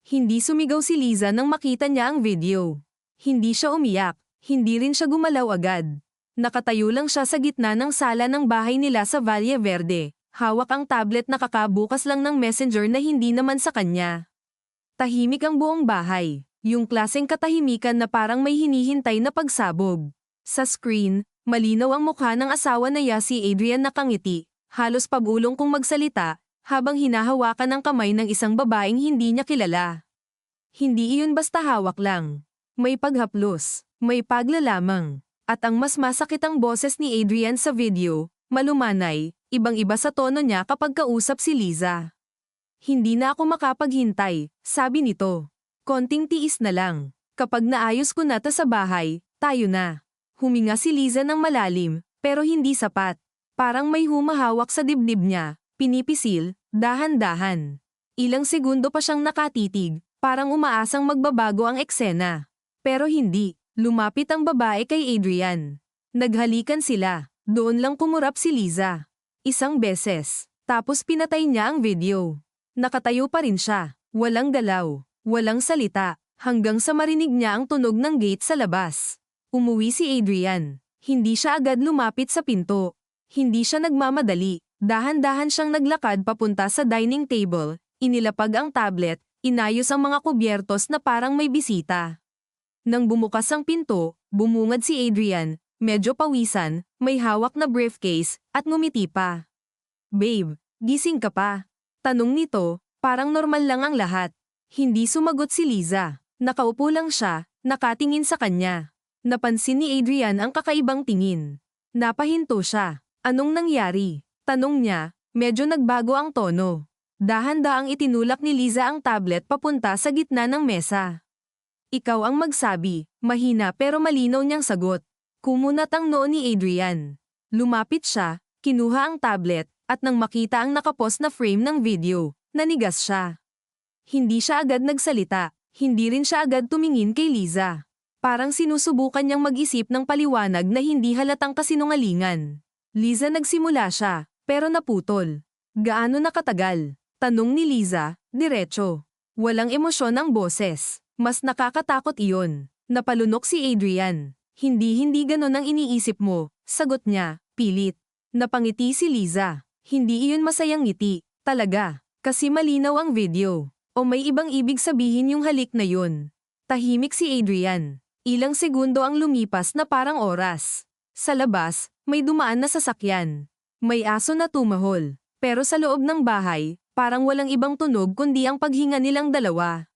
Hindi sumigaw si Liza nang makita niya ang video. Hindi siya umiyak, hindi rin siya gumalaw agad. Nakatayo lang siya sa gitna ng sala ng bahay nila sa Valle Verde. Hawak ang tablet na kakabukas lang ng messenger na hindi naman sa kanya. Tahimik ang buong bahay. Yung klaseng katahimikan na parang may hinihintay na pagsabog. Sa screen, malinaw ang mukha ng asawa na si Adrian na nakangiti. Halos pabulong kung magsalita, habang hinahawakan ang kamay ng isang babaeng hindi niya kilala. Hindi iyon basta hawak lang. May paghaplos, may paglalamang. At ang mas masakit ang boses ni Adrian sa video, malumanay, ibang-iba sa tono niya kapag kausap si Liza. Hindi na ako makapaghintay, sabi nito. Konting tiis na lang. Kapag naayos ko na to sa bahay, tayo na. Huminga si Liza ng malalim, pero hindi sapat. Parang may humahawak sa dibdib niya, pinipisil, dahan-dahan. Ilang segundo pa siyang nakatitig, parang umaasang magbabago ang eksena. Pero hindi. Lumapit ang babae kay Adrian. Naghalikan sila. Doon lang kumurap si Liza. Isang beses. Tapos pinatay niya ang video. Nakatayo pa rin siya. Walang galaw. Walang salita. Hanggang sa marinig niya ang tunog ng gate sa labas. Umuwi si Adrian. Hindi siya agad lumapit sa pinto. Hindi siya nagmamadali. Dahan-dahan siyang naglakad papunta sa dining table. Inilapag ang tablet. Inayos ang mga kubyertos na parang may bisita. Nang bumukas ang pinto, bumungad si Adrian, medyo pawisan, may hawak na briefcase, at ngumiti pa. Babe, gising ka pa? Tanong nito, parang normal lang ang lahat. Hindi sumagot si Liza. Nakaupo lang siya, nakatingin sa kanya. Napansin ni Adrian ang kakaibang tingin. Napahinto siya. Anong nangyari? Tanong niya, medyo nagbago ang tono. Dahan-daang itinulak ni Liza ang tablet papunta sa gitna ng mesa. Ikaw ang magsabi, mahina pero malinaw niyang sagot. Kumunat ang noo ni Adrian. Lumapit siya, kinuha ang tablet, at nang makita ang nakapos na frame ng video, nanigas siya. Hindi siya agad nagsalita, hindi rin siya agad tumingin kay Liza. Parang sinusubukan niyang mag-isip ng paliwanag na hindi halatang kasinungalingan. Liza, nagsimula siya, pero naputol. Gaano nakatagal? Tanong ni Liza, diretso. Walang emosyon ang boses. Mas nakakatakot iyon. Napalunok si Adrian. Hindi ganon ang iniisip mo, sagot niya, pilit. Napangiti si Liza. Hindi iyon masayang ngiti, talaga. Kasi malinaw ang video. O may ibang ibig sabihin yung halik na yun. Tahimik si Adrian. Ilang segundo ang lumipas na parang oras. Sa labas, may dumaan na sasakyan. May aso na tumahol. Pero sa loob ng bahay, parang walang ibang tunog kundi ang paghinga nilang dalawa.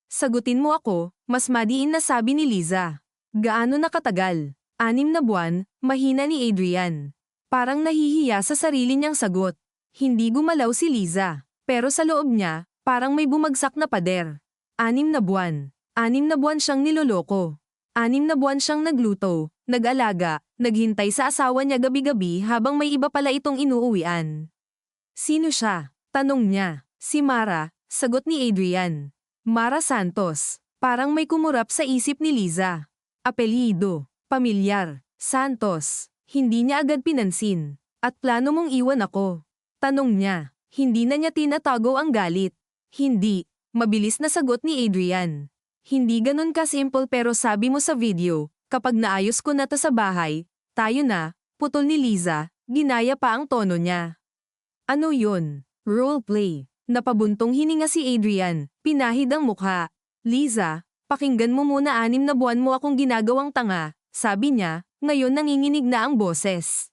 Sagutin mo ako, mas madiin na sabi ni Liza. Gaano nakatagal? 6 na buwan, mahina ni Adrian. Parang nahihiya sa sarili niyang sagot. Hindi gumalaw si Liza. Pero sa loob niya, parang may bumagsak na pader. 6 na buwan. 6 na buwan siyang niloloko. 6 na buwan siyang nagluto, nag-alaga, naghintay sa asawa niya gabi-gabi habang may iba pala itong inuuwian. Sino siya? Tanong niya. Si Mara, sagot ni Adrian. Mara Santos. Parang may kumurap sa isip ni Liza. Apelyido, pamilyar, Santos. Hindi niya agad pinansin. At plano mong iwan ako? Tanong niya. Hindi na niya tinatago ang galit. Hindi. Mabilis na sagot ni Adrian. Hindi ganun ka-simple pero sabi mo sa video, kapag naayos ko na to sa bahay, tayo na, putol ni Liza, ginaya pa ang tono niya. Ano yun? Roleplay. Napabuntong hininga si Adrian, pinahid ang mukha. Liza, pakinggan mo muna 6 na buwan mo akong ginagawang tanga, sabi niya, ngayon nanginginig na ang boses.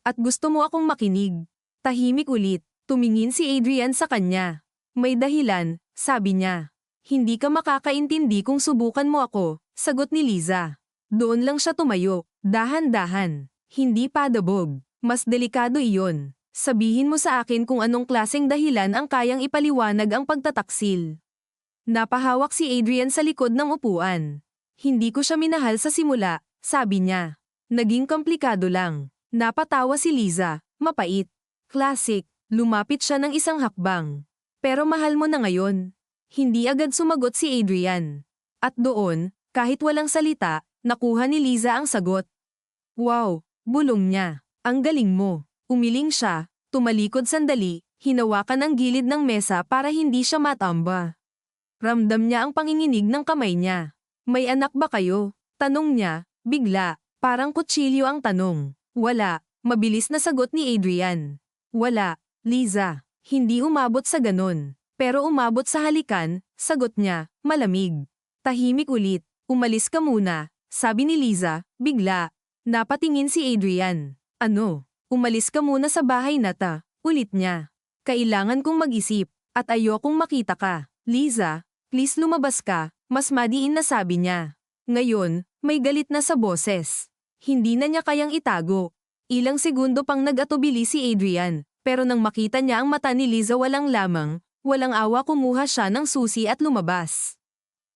At gusto mo akong makinig. Tahimik ulit, tumingin si Adrian sa kanya. May dahilan, sabi niya. Hindi ka makakaintindi kung subukan mo ako, sagot ni Liza. Doon lang siya tumayo, dahan-dahan. Hindi padabog, mas delikado iyon. Sabihin mo sa akin kung anong klaseng dahilan ang kayang ipaliwanag ang pagtataksil. Napahawak si Adrian sa likod ng upuan. Hindi ko siya minahal sa simula, sabi niya. Naging komplikado lang. Napatawa si Liza, mapait. Classic, lumapit siya ng isang hakbang. Pero mahal mo na ngayon. Hindi agad sumagot si Adrian. At doon, kahit walang salita, nakuha ni Liza ang sagot. Wow, bulong niya. Ang galing mo. Umiling siya, tumalikod sandali, hinawakan ang gilid ng mesa para hindi siya matamba. Ramdam niya ang panginginig ng kamay niya. May anak ba kayo? Tanong niya, bigla, parang kutsilyo ang tanong. Wala, mabilis na sagot ni Adrian. Wala, Liza. Hindi umabot sa ganon. Pero umabot sa halikan, sagot niya, malamig. Tahimik ulit, umalis ka muna, sabi ni Liza, bigla. Napatingin si Adrian. Ano? Umalis ka muna sa bahay na ta, ulit niya. Kailangan kong mag-isip, at ayokong makita ka. Liza, please lumabas ka, mas madiin na sabi niya. Ngayon, may galit na sa boses. Hindi na niya kayang itago. Ilang segundo pang nag-atubili si Adrian, pero nang makita niya ang mata ni Liza walang awa kumuha siya ng susi at lumabas.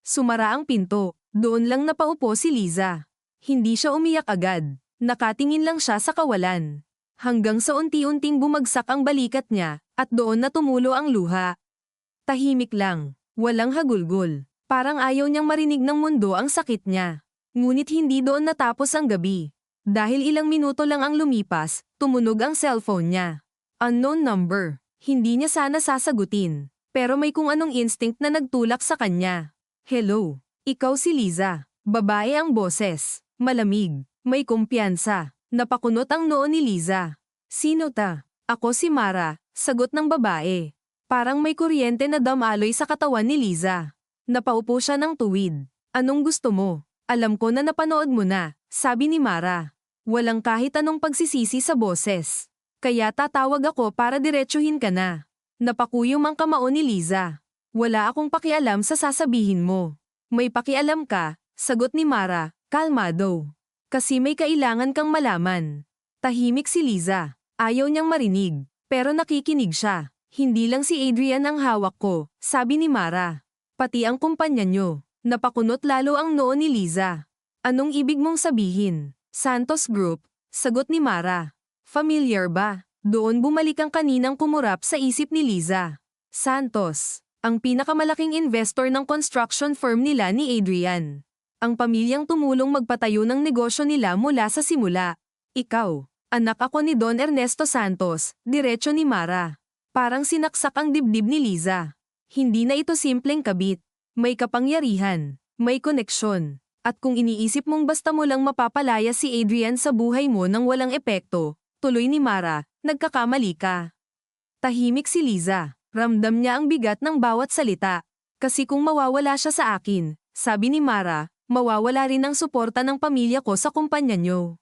Sumara ang pinto, doon lang napaupo si Liza. Hindi siya umiyak agad, nakatingin lang siya sa kawalan. Hanggang sa unti-unting bumagsak ang balikat niya, at doon na tumulo ang luha. Tahimik lang, walang hagulgol. Parang ayaw niyang marinig ng mundo ang sakit niya. Ngunit hindi doon natapos ang gabi. Dahil ilang minuto lang ang lumipas, tumunog ang cellphone niya. Unknown number. Hindi niya sana sasagutin. Pero may kung anong instinct na nagtulak sa kanya. Hello. Ikaw si Liza. Babae ang boses. Malamig. May kumpiyansa. Napakunot ang noo ni Liza. Sino ta? Ako si Mara. Sagot ng babae. Parang may kuryente na damaloy sa katawan ni Liza. Napaupo siya ng tuwid. Anong gusto mo? Alam ko na napanood mo na, sabi ni Mara. Walang kahit anong pagsisisi sa boses. Kaya tatawag ako para diretsuhin ka na. Napakuyom ang kamao ni Liza. Wala akong pakialam sa sasabihin mo. May pakialam ka, sagot ni Mara, kalmado. Kasi may kailangan kang malaman. Tahimik si Liza. Ayaw niyang marinig, pero nakikinig siya. Hindi lang si Adrian ang hawak ko, sabi ni Mara. Pati ang kumpanya niyo. Napakunot lalo ang noo ni Liza. Anong ibig mong sabihin? Santos Group, sagot ni Mara. Familiar ba? Doon bumalik ang kaninang kumurap sa isip ni Liza. Santos, ang pinakamalaking investor ng construction firm nila ni Adrian. Ang pamilyang tumulong magpatayo ng negosyo nila mula sa simula. Ikaw, anak ako ni Don Ernesto Santos, diretso ni Mara. Parang sinaksak ang dibdib ni Liza. Hindi na ito simpleng kabit. May kapangyarihan, may koneksyon. At kung iniisip mong basta mo lang mapapalaya si Adrian sa buhay mo nang walang epekto, tuloy ni Mara, nagkakamali ka. Tahimik si Liza. Ramdam niya ang bigat ng bawat salita. Kasi kung mawawala siya sa akin, sabi ni Mara, mawawala rin ang suporta ng pamilya ko sa kumpanya niyo.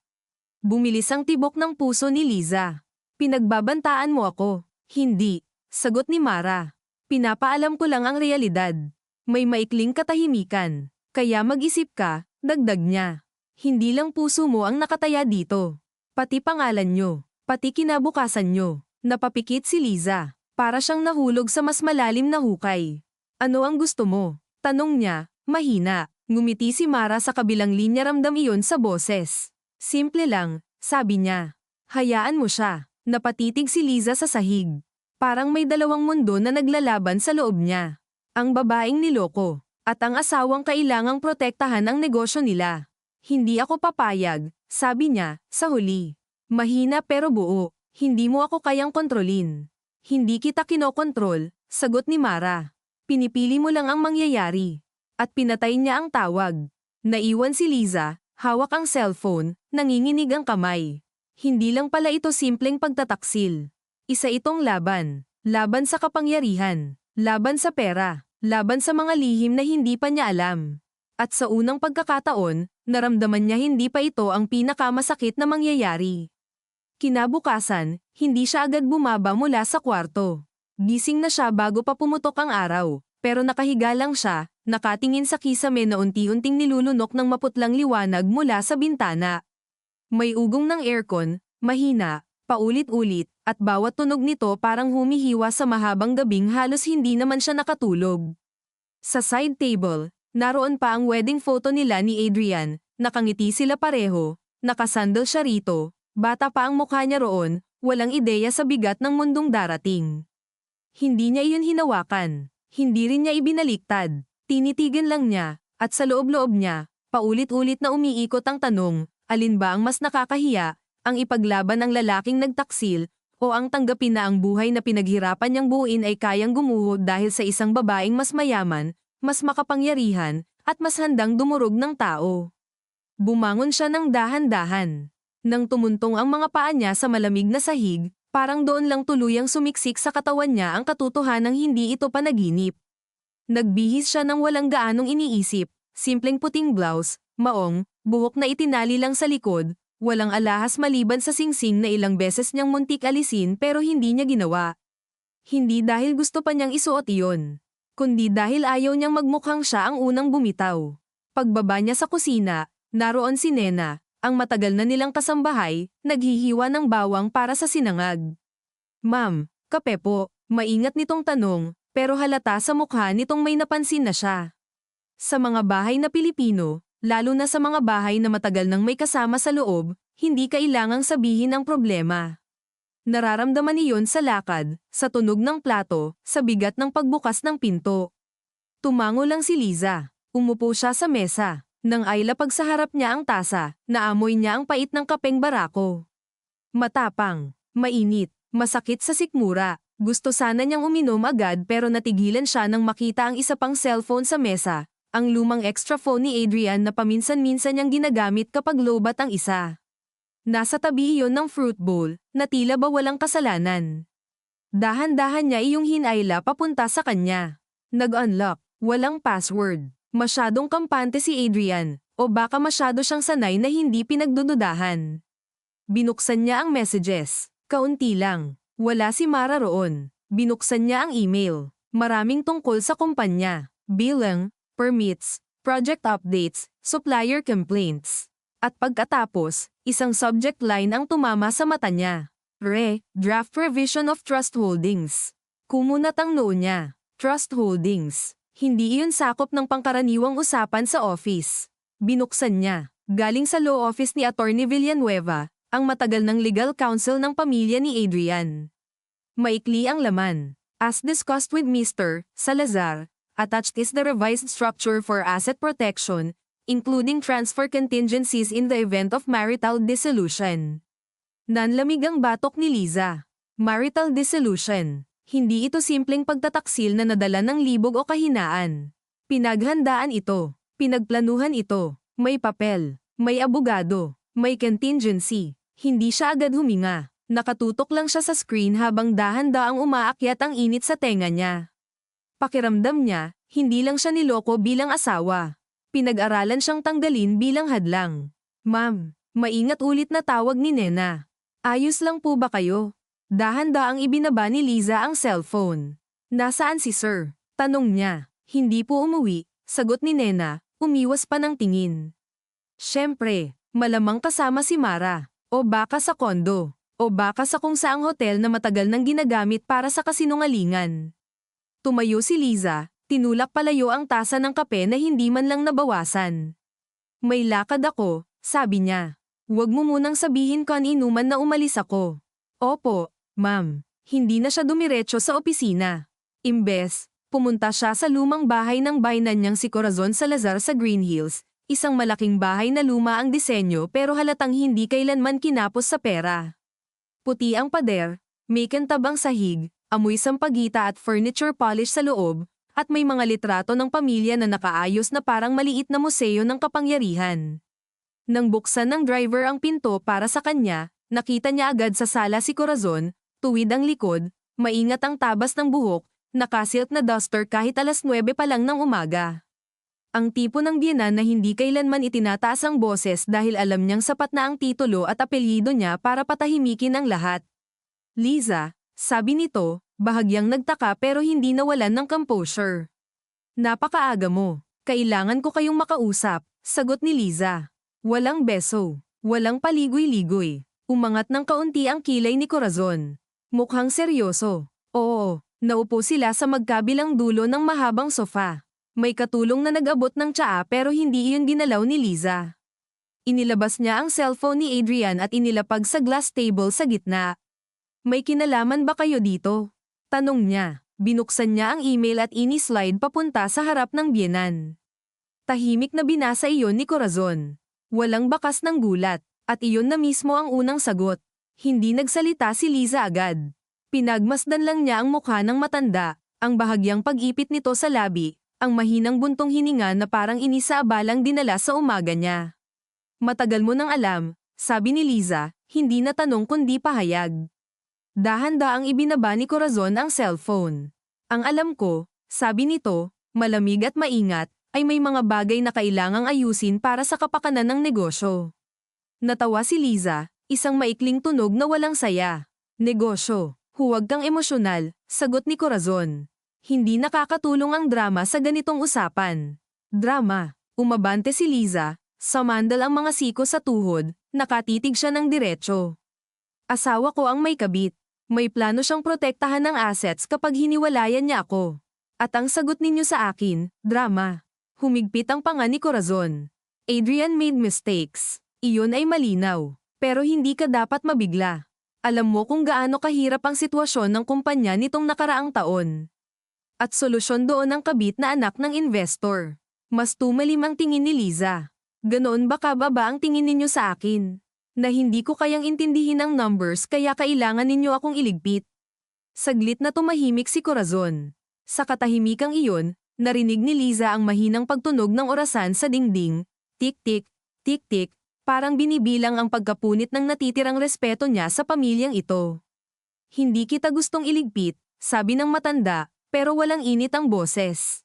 Bumilis ang tibok ng puso ni Liza. Pinagbabantaan mo ako. Hindi, sagot ni Mara. Pinapaalam ko lang ang realidad. May maikling katahimikan. Kaya mag-isip ka, dagdag niya. Hindi lang puso mo ang nakataya dito. Pati pangalan nyo. Pati kinabukasan nyo. Napapikit si Liza. Para siyang nahulog sa mas malalim na hukay. Ano ang gusto mo? Tanong niya, mahina. Ngumiti si Mara sa kabilang linya, ramdam iyon sa boses. Simple lang, sabi niya. Hayaan mo siya. Napatitig si Liza sa sahig. Parang may dalawang mundo na naglalaban sa loob niya. Ang babaeng niloko, at ang asawang kailangang protektahan ang negosyo nila. Hindi ako papayag, sabi niya, sa huli. Mahina pero buo, hindi mo ako kayang kontrolin. Hindi kita kinokontrol, sagot ni Mara. Pinipili mo lang ang mangyayari. At pinatay niya ang tawag. Naiwan si Liza, hawak ang cellphone, nanginginig ang kamay. Hindi lang pala ito simpleng pagtataksil. Isa itong laban. Laban sa kapangyarihan. Laban sa pera. Laban sa mga lihim na hindi pa niya alam. At sa unang pagkakataon, naramdaman niya hindi pa ito ang pinakamasakit na mangyayari. Kinabukasan, hindi siya agad bumaba mula sa kwarto. Gising na siya bago pa pumutok ang araw, pero nakahiga lang siya, nakatingin sa kisame na unti-unting nilulunok ng maputlang liwanag mula sa bintana. May ugong ng aircon, mahina, paulit-ulit, at bawat tunog nito parang humihiwa sa mahabang gabing halos hindi naman siya nakatulog. Sa side table, naroon pa ang wedding photo nila ni Adrian, nakangiti sila pareho, nakasandal siya rito, bata pa ang mukha niya roon, walang ideya sa bigat ng mundong darating. Hindi niya iyon hinawakan, hindi rin niya ibinaliktad, tinitigan lang niya, at sa loob-loob niya, paulit-ulit na umiikot ang tanong, alin ba ang mas nakakahiya? Ang ipaglaban ng lalaking nagtaksil, o ang tanggapin na ang buhay na pinaghirapan niyang buuin ay kayang gumuho dahil sa isang babaeng mas mayaman, mas makapangyarihan, at mas handang dumurog ng tao. Bumangon siya ng dahan-dahan. Nang tumuntong ang mga paa niya sa malamig na sahig, parang doon lang tuluyang sumiksik sa katawan niya ang katotohanang hindi ito panaginip. Nagbihis siya ng walang gaanong iniisip, simpleng puting blouse, maong, buhok na itinali lang sa likod, walang alahas maliban sa singsing na ilang beses niyang muntik alisin pero hindi niya ginawa. Hindi dahil gusto pa niyang isuot iyon, kundi dahil ayaw niyang magmukhang siya ang unang bumitaw. Pagbaba niya sa kusina, naroon si Nena, ang matagal na nilang kasambahay, naghihiwa ng bawang para sa sinangag. "Ma'am, kape po," maingat nitong tanong, pero halata sa mukha nitong may napansin na siya. Sa mga bahay na Pilipino, lalo na sa mga bahay na matagal nang may kasama sa loob, hindi kailangang sabihin ang problema. Nararamdaman iyon sa lakad, sa tunog ng plato, sa bigat ng pagbukas ng pinto. Tumango lang si Liza. Umupo siya sa mesa. Nang ay lapag sa harap niya ang tasa, naamoy niya ang pait ng kapeng barako. Matapang, mainit, masakit sa sikmura. Gusto sana niyang uminom agad pero natigilan siya nang makita ang isa pang cellphone sa mesa, ang lumang extra phone ni Adrian na paminsan-minsan niyang ginagamit kapag lobat ang isa. Nasa tabi iyon ng fruit bowl, na tila ba walang kasalanan. Dahan-dahan niya iyong hinayla papunta sa kanya. Nag-unlock, walang password. Masyadong kampante si Adrian, o baka masyado siyang sanay na hindi pinagdududahan. Binuksan niya ang messages. Kaunti lang. Wala si Mara roon. Binuksan niya ang email. Maraming tungkol sa kumpanya. Bilang, permits, project updates, supplier complaints. At pagkatapos, isang subject line ang tumama sa mata niya. Draft revision of Trust Holdings. Kumunat ang noo niya. Trust Holdings. Hindi iyon sakop ng pangkaraniwang usapan sa office. Binuksan niya. Galing sa law office ni Attorney Villanueva, ang matagal ng legal counsel ng pamilya ni Adrian. Maikli ang laman. As discussed with Mr. Salazar, attached is the revised structure for asset protection, including transfer contingencies in the event of marital dissolution. Nanlamig ang batok ni Liza. Marital dissolution. Hindi ito simpleng pagtataksil na nadala ng libog o kahinaan. Pinaghandaan ito. Pinagplanuhan ito. May papel. May abogado. May contingency. Hindi siya agad huminga. Nakatutok lang siya sa screen habang dahan-daang umaakyat ang init sa tenga niya. Pakiramdam niya, hindi lang siya niloko bilang asawa. Pinag-aralan siyang tanggalin bilang hadlang. "Ma'am," maingat ulit na tawag ni Nena. "Ayos lang po ba kayo?" Dahan-daang ibinaba ni Liza ang cellphone. "Nasaan si Sir?" tanong niya. "Hindi po umuwi," sagot ni Nena, umiwas pa ng tingin. Siyempre, malamang kasama si Mara. O baka sa kondo. O baka sa kung saang hotel na matagal nang ginagamit para sa kasinungalingan. Tumayo si Liza, tinulak palayo ang tasa ng kape na hindi man lang nabawasan. "May lakad ako," sabi niya. "Huwag mo munang sabihin kan-inuman na umalis ako." "Opo, ma'am." Hindi na siya dumiretso sa opisina. Imbes, pumunta siya sa lumang bahay ng biyenan niyang si Corazon Salazar sa Green Hills, isang malaking bahay na luma ang disenyo pero halatang hindi kailanman kinapos sa pera. Puti ang pader, may kantabang sahig, amoy sampagita at furniture polish sa loob, at may mga litrato ng pamilya na nakaayos na parang maliit na museo ng kapangyarihan. Nang buksan ng driver ang pinto para sa kanya, nakita niya agad sa sala si Corazon, tuwid ang likod, maingat ang tabas ng buhok, nakasilk na duster kahit 9:00 pa lang ng umaga. Ang tipo ng biyenan na hindi kailanman itinataas ang boses dahil alam niyang sapat na ang titulo at apelyido niya para patahimikin ang lahat. "Liza," sabi nito, bahagyang nagtaka pero hindi nawalan ng composure. "Napakaaga mo. Kailangan ko kayong makausap," sagot ni Liza. Walang beso. Walang paligoy-ligoy. Umangat ng kaunti ang kilay ni Corazon. Mukhang seryoso. Oo, naupo sila sa magkabilang dulo ng mahabang sofa. May katulong na nag-abot ng tsaa pero hindi iyon ginalaw ni Liza. Inilabas niya ang cellphone ni Adrian at inilapag sa glass table sa gitna. "May kinalaman ba kayo dito?" tanong niya. Binuksan niya ang email at ini-slide papunta sa harap ng biyenan. Tahimik na binasa iyon ni Corazon. Walang bakas ng gulat, at iyon na mismo ang unang sagot. Hindi nagsalita si Liza agad. Pinagmasdan lang niya ang mukha ng matanda, ang bahagyang pag-ipit nito sa labi, Ang mahinang buntong hininga na parang inisaabalang dinala sa umaga niya. Matagal mo nang alam, sabi ni Liza, hindi na tanong kundi pahayag. Dahan-daang ibinaba ni Corazon ang cellphone. Ang alam ko, sabi nito, malamig at maingat, ay may mga bagay na kailangang ayusin para sa kapakanan ng negosyo. Natawa si Liza, isang maikling tunog na walang saya. Negosyo, huwag kang emosyonal, sagot ni Corazon. Hindi nakakatulong ang drama sa ganitong usapan. Drama, umabante si Liza, samandal ang mga siko sa tuhod, nakatitig siya ng diretso. Asawa ko ang may kabit. May plano siyang protektahan ng assets kapag hiniwalayan niya ako. At ang sagot ninyo sa akin, drama. Humigpit ang panga ni Corazon. Adrian made mistakes. Iyon ay malinaw. Pero hindi ka dapat mabigla. Alam mo kung gaano kahirap ang sitwasyon ng kumpanya nitong nakaraang taon. At solusyon doon ang kabit na anak ng investor. Mas tumalim ang tingin ni Liza. Ganoon ba kababa ang tingin ninyo sa akin? Na hindi ko kayang intindihin ang numbers kaya kailangan ninyo akong iligpit. Saglit na tumahimik si Corazon. Sa katahimikang iyon, narinig ni Liza ang mahinang pagtunog ng orasan sa dingding, tik-tik, tik-tik, parang binibilang ang pagkapunit ng natitirang respeto niya sa pamilyang ito. Hindi kita gustong iligpit, sabi ng matanda, pero walang init ang boses.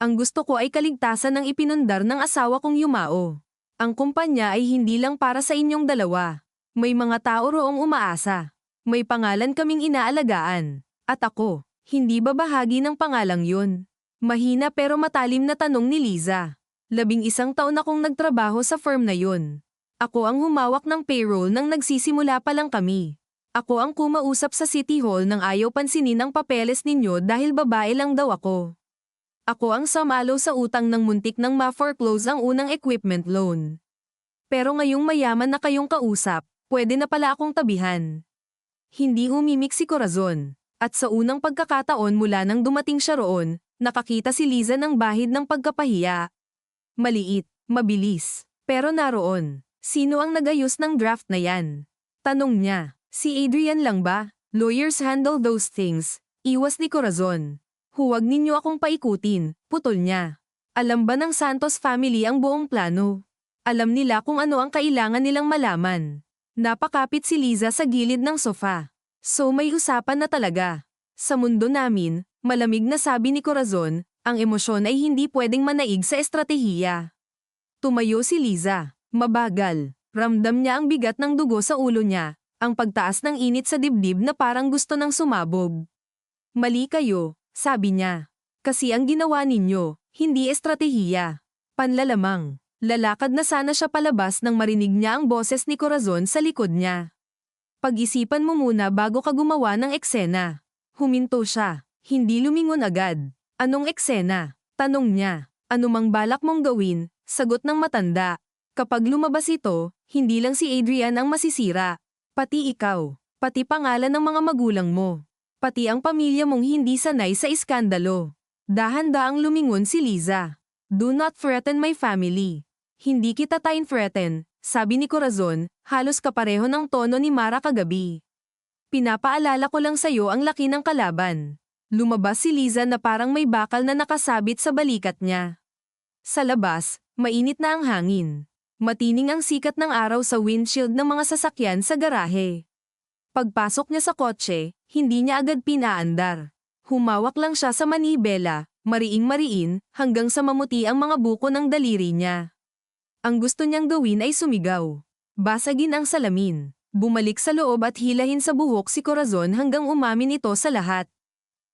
Ang gusto ko ay kaligtasan ng ipinundar ng asawa kong yumao. Ang kumpanya ay hindi lang para sa inyong dalawa. May mga tao roong umaasa. May pangalan kaming inaalagaan. At ako, hindi ba bahagi ng pangalang yun? Mahina pero matalim na tanong ni Liza. 11 taon akong nagtrabaho sa firm na yun. Ako ang humawak ng payroll nang nagsisimula pa lang kami. Ako ang kumausap sa City Hall nang ayaw pansinin ang papeles ninyo dahil babae lang daw ako. Ako ang samalo sa utang ng muntik nang ma-foreclose ang unang equipment loan. Pero ngayong mayaman na kayong kausap, pwede na pala akong tabihan. Hindi humimik si Corazon. At sa unang pagkakataon mula nang dumating siya roon, nakakita si Liza ng bahid ng pagkapahiya. Maliit, mabilis, pero naroon. Sino ang nagayos ng draft na yan? Tanong niya. Si Adrian lang ba? Lawyers handle those things. Iwas ni Corazon. Huwag ninyo akong paikutin, putol niya. Alam ba ng Santos family ang buong plano? Alam nila kung ano ang kailangan nilang malaman. Napakapit si Liza sa gilid ng sofa. So may usapan na talaga. Sa mundo namin, malamig na sabi ni Corazon, ang emosyon ay hindi pwedeng manaig sa estratehiya. Tumayo si Liza. Mabagal. Ramdam niya ang bigat ng dugo sa ulo niya, ang pagtaas ng init sa dibdib na parang gusto nang sumabog. Mali kayo. Sabi niya. Kasi ang ginawa ninyo, hindi estratehiya. Panlalamang. Lalakad na sana siya palabas nang marinig niya ang boses ni Corazon sa likod niya. Pag-isipan mo muna bago ka gumawa ng eksena. Huminto siya. Hindi lumingon agad. Anong eksena? Tanong niya. Anumang balak mong gawin, sagot ng matanda. Kapag lumabas ito, hindi lang si Adrian ang masisira. Pati ikaw. Pati pangalan ng mga magulang mo. Pati ang pamilya mong hindi sanay sa iskandalo. Dahan-daang lumingon si Liza. Do not threaten my family. Hindi kita threaten, sabi ni Corazon, halos kapareho ng tono ni Mara kagabi. Pinapaalala ko lang sa'yo ang laki ng kalaban. Lumabas si Liza na parang may bakal na nakasabit sa balikat niya. Sa labas, mainit na ang hangin. Matining ang sikat ng araw sa windshield ng mga sasakyan sa garahe. Pagpasok niya sa kotse, hindi niya agad pinaandar. Humawak lang siya sa manibela, mariing-mariin, hanggang sa mamuti ang mga buko ng daliri niya. Ang gusto niyang gawin ay sumigaw. Basagin ang salamin. Bumalik sa loob at hilahin sa buhok si Corazon hanggang umamin ito sa lahat.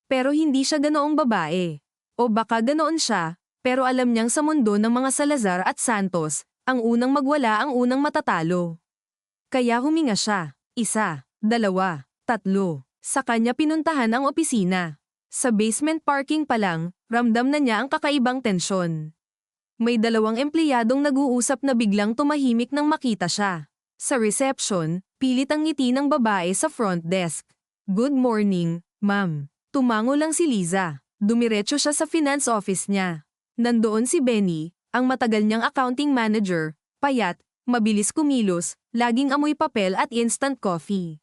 Pero hindi siya ganoong babae. O baka ganoon siya, pero alam niyang sa mundo ng mga Salazar at Santos, ang unang magwala ang unang matatalo. Kaya huminga siya. 1, 2, 3. Sa kanya pinuntahan ang opisina. Sa basement parking pa lang, ramdam na niya ang kakaibang tensyon. May 2 empleyadong nag-uusap na biglang tumahimik nang makita siya. Sa reception, pilit ang ngiti ng babae sa front desk. Good morning, ma'am. Tumango lang si Liza. Dumiretso siya sa finance office niya. Nandoon si Benny, ang matagal niyang accounting manager, payat, mabilis kumilos, laging amoy papel at instant coffee.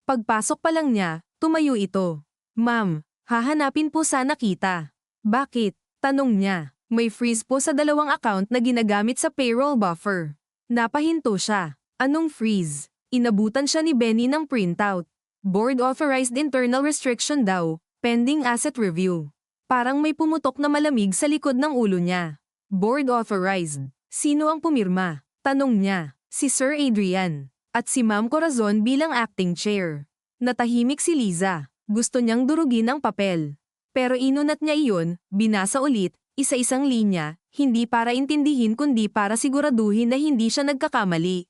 Pagpasok pa lang niya, tumayo ito. Ma'am, hahanapin po sana kita. Bakit? Tanong niya. May freeze po sa dalawang account na ginagamit sa payroll buffer. Napahinto siya. Anong freeze? Inabutan siya ni Benny ng printout. Board authorized internal restriction daw, pending asset review. Parang may pumutok na malamig sa likod ng ulo niya. Board authorized. Sino ang pumirma? Tanong niya. Si Sir Adrian. At si Ma'am Corazon bilang acting chair. Natahimik si Liza. Gusto niyang durugin ang papel. Pero inunat niya iyon, binasa ulit, isa-isang linya, hindi para intindihin kundi para siguraduhin na hindi siya nagkakamali.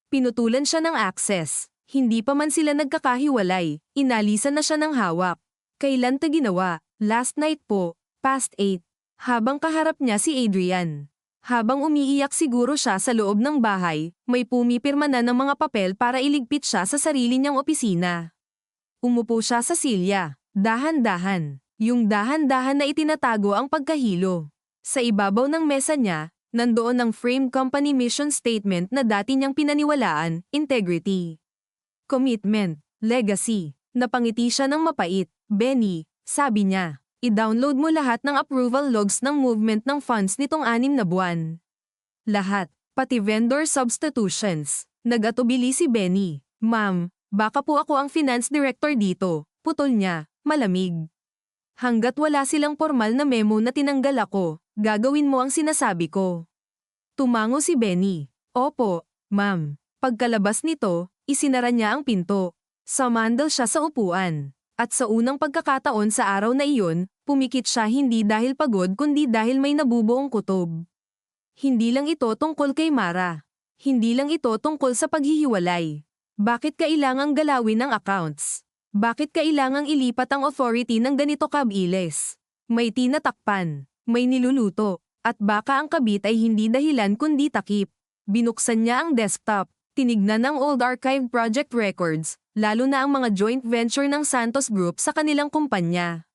Pinutulan siya ng access. Hindi pa man sila nagkakahiwalay, inalisan na siya ng hawak. Kailan to ginawa? Last night po, past 8. Habang kaharap niya si Adrian. Habang umiiyak siguro siya sa loob ng bahay, may pumipirma na ng mga papel para iligpit siya sa sarili niyang opisina. Umupo siya sa silya, dahan-dahan. Yung dahan-dahan na itinatago ang pagkahilo. Sa ibabaw ng mesa niya, nandoon ang frame company mission statement na dati niyang pinaniwalaan, integrity, commitment, legacy. Napangiti siya ng mapait. Benny, sabi niya, i-download mo lahat ng approval logs ng movement ng funds nitong 6 na buwan. Lahat, pati vendor substitutions. Nag-atubili si Benny. Ma'am, baka po ako ang finance director dito. Putol niya, malamig. Hanggat wala silang formal na memo na tinanggal ako, gagawin mo ang sinasabi ko. Tumango si Benny. Opo, ma'am. Pagkalabas nito, isinara niya ang pinto. Sumandal siya sa upuan. At sa unang pagkakataon sa araw na iyon, pumikit siya hindi dahil pagod kundi dahil may nabubuong kutob. Hindi lang ito tungkol kay Mara. Hindi lang ito tungkol sa paghihiwalay. Bakit kailangang galawin ang accounts? Bakit kailangang ilipat ang authority ng ganito kabilis? May tinatakpan, may niluluto, at baka ang kabit ay hindi dahilan kundi takip. Binuksan niya ang desktop, tinignan ang old archived project records, lalo na ang mga joint venture ng Santos Group sa kanilang kumpanya.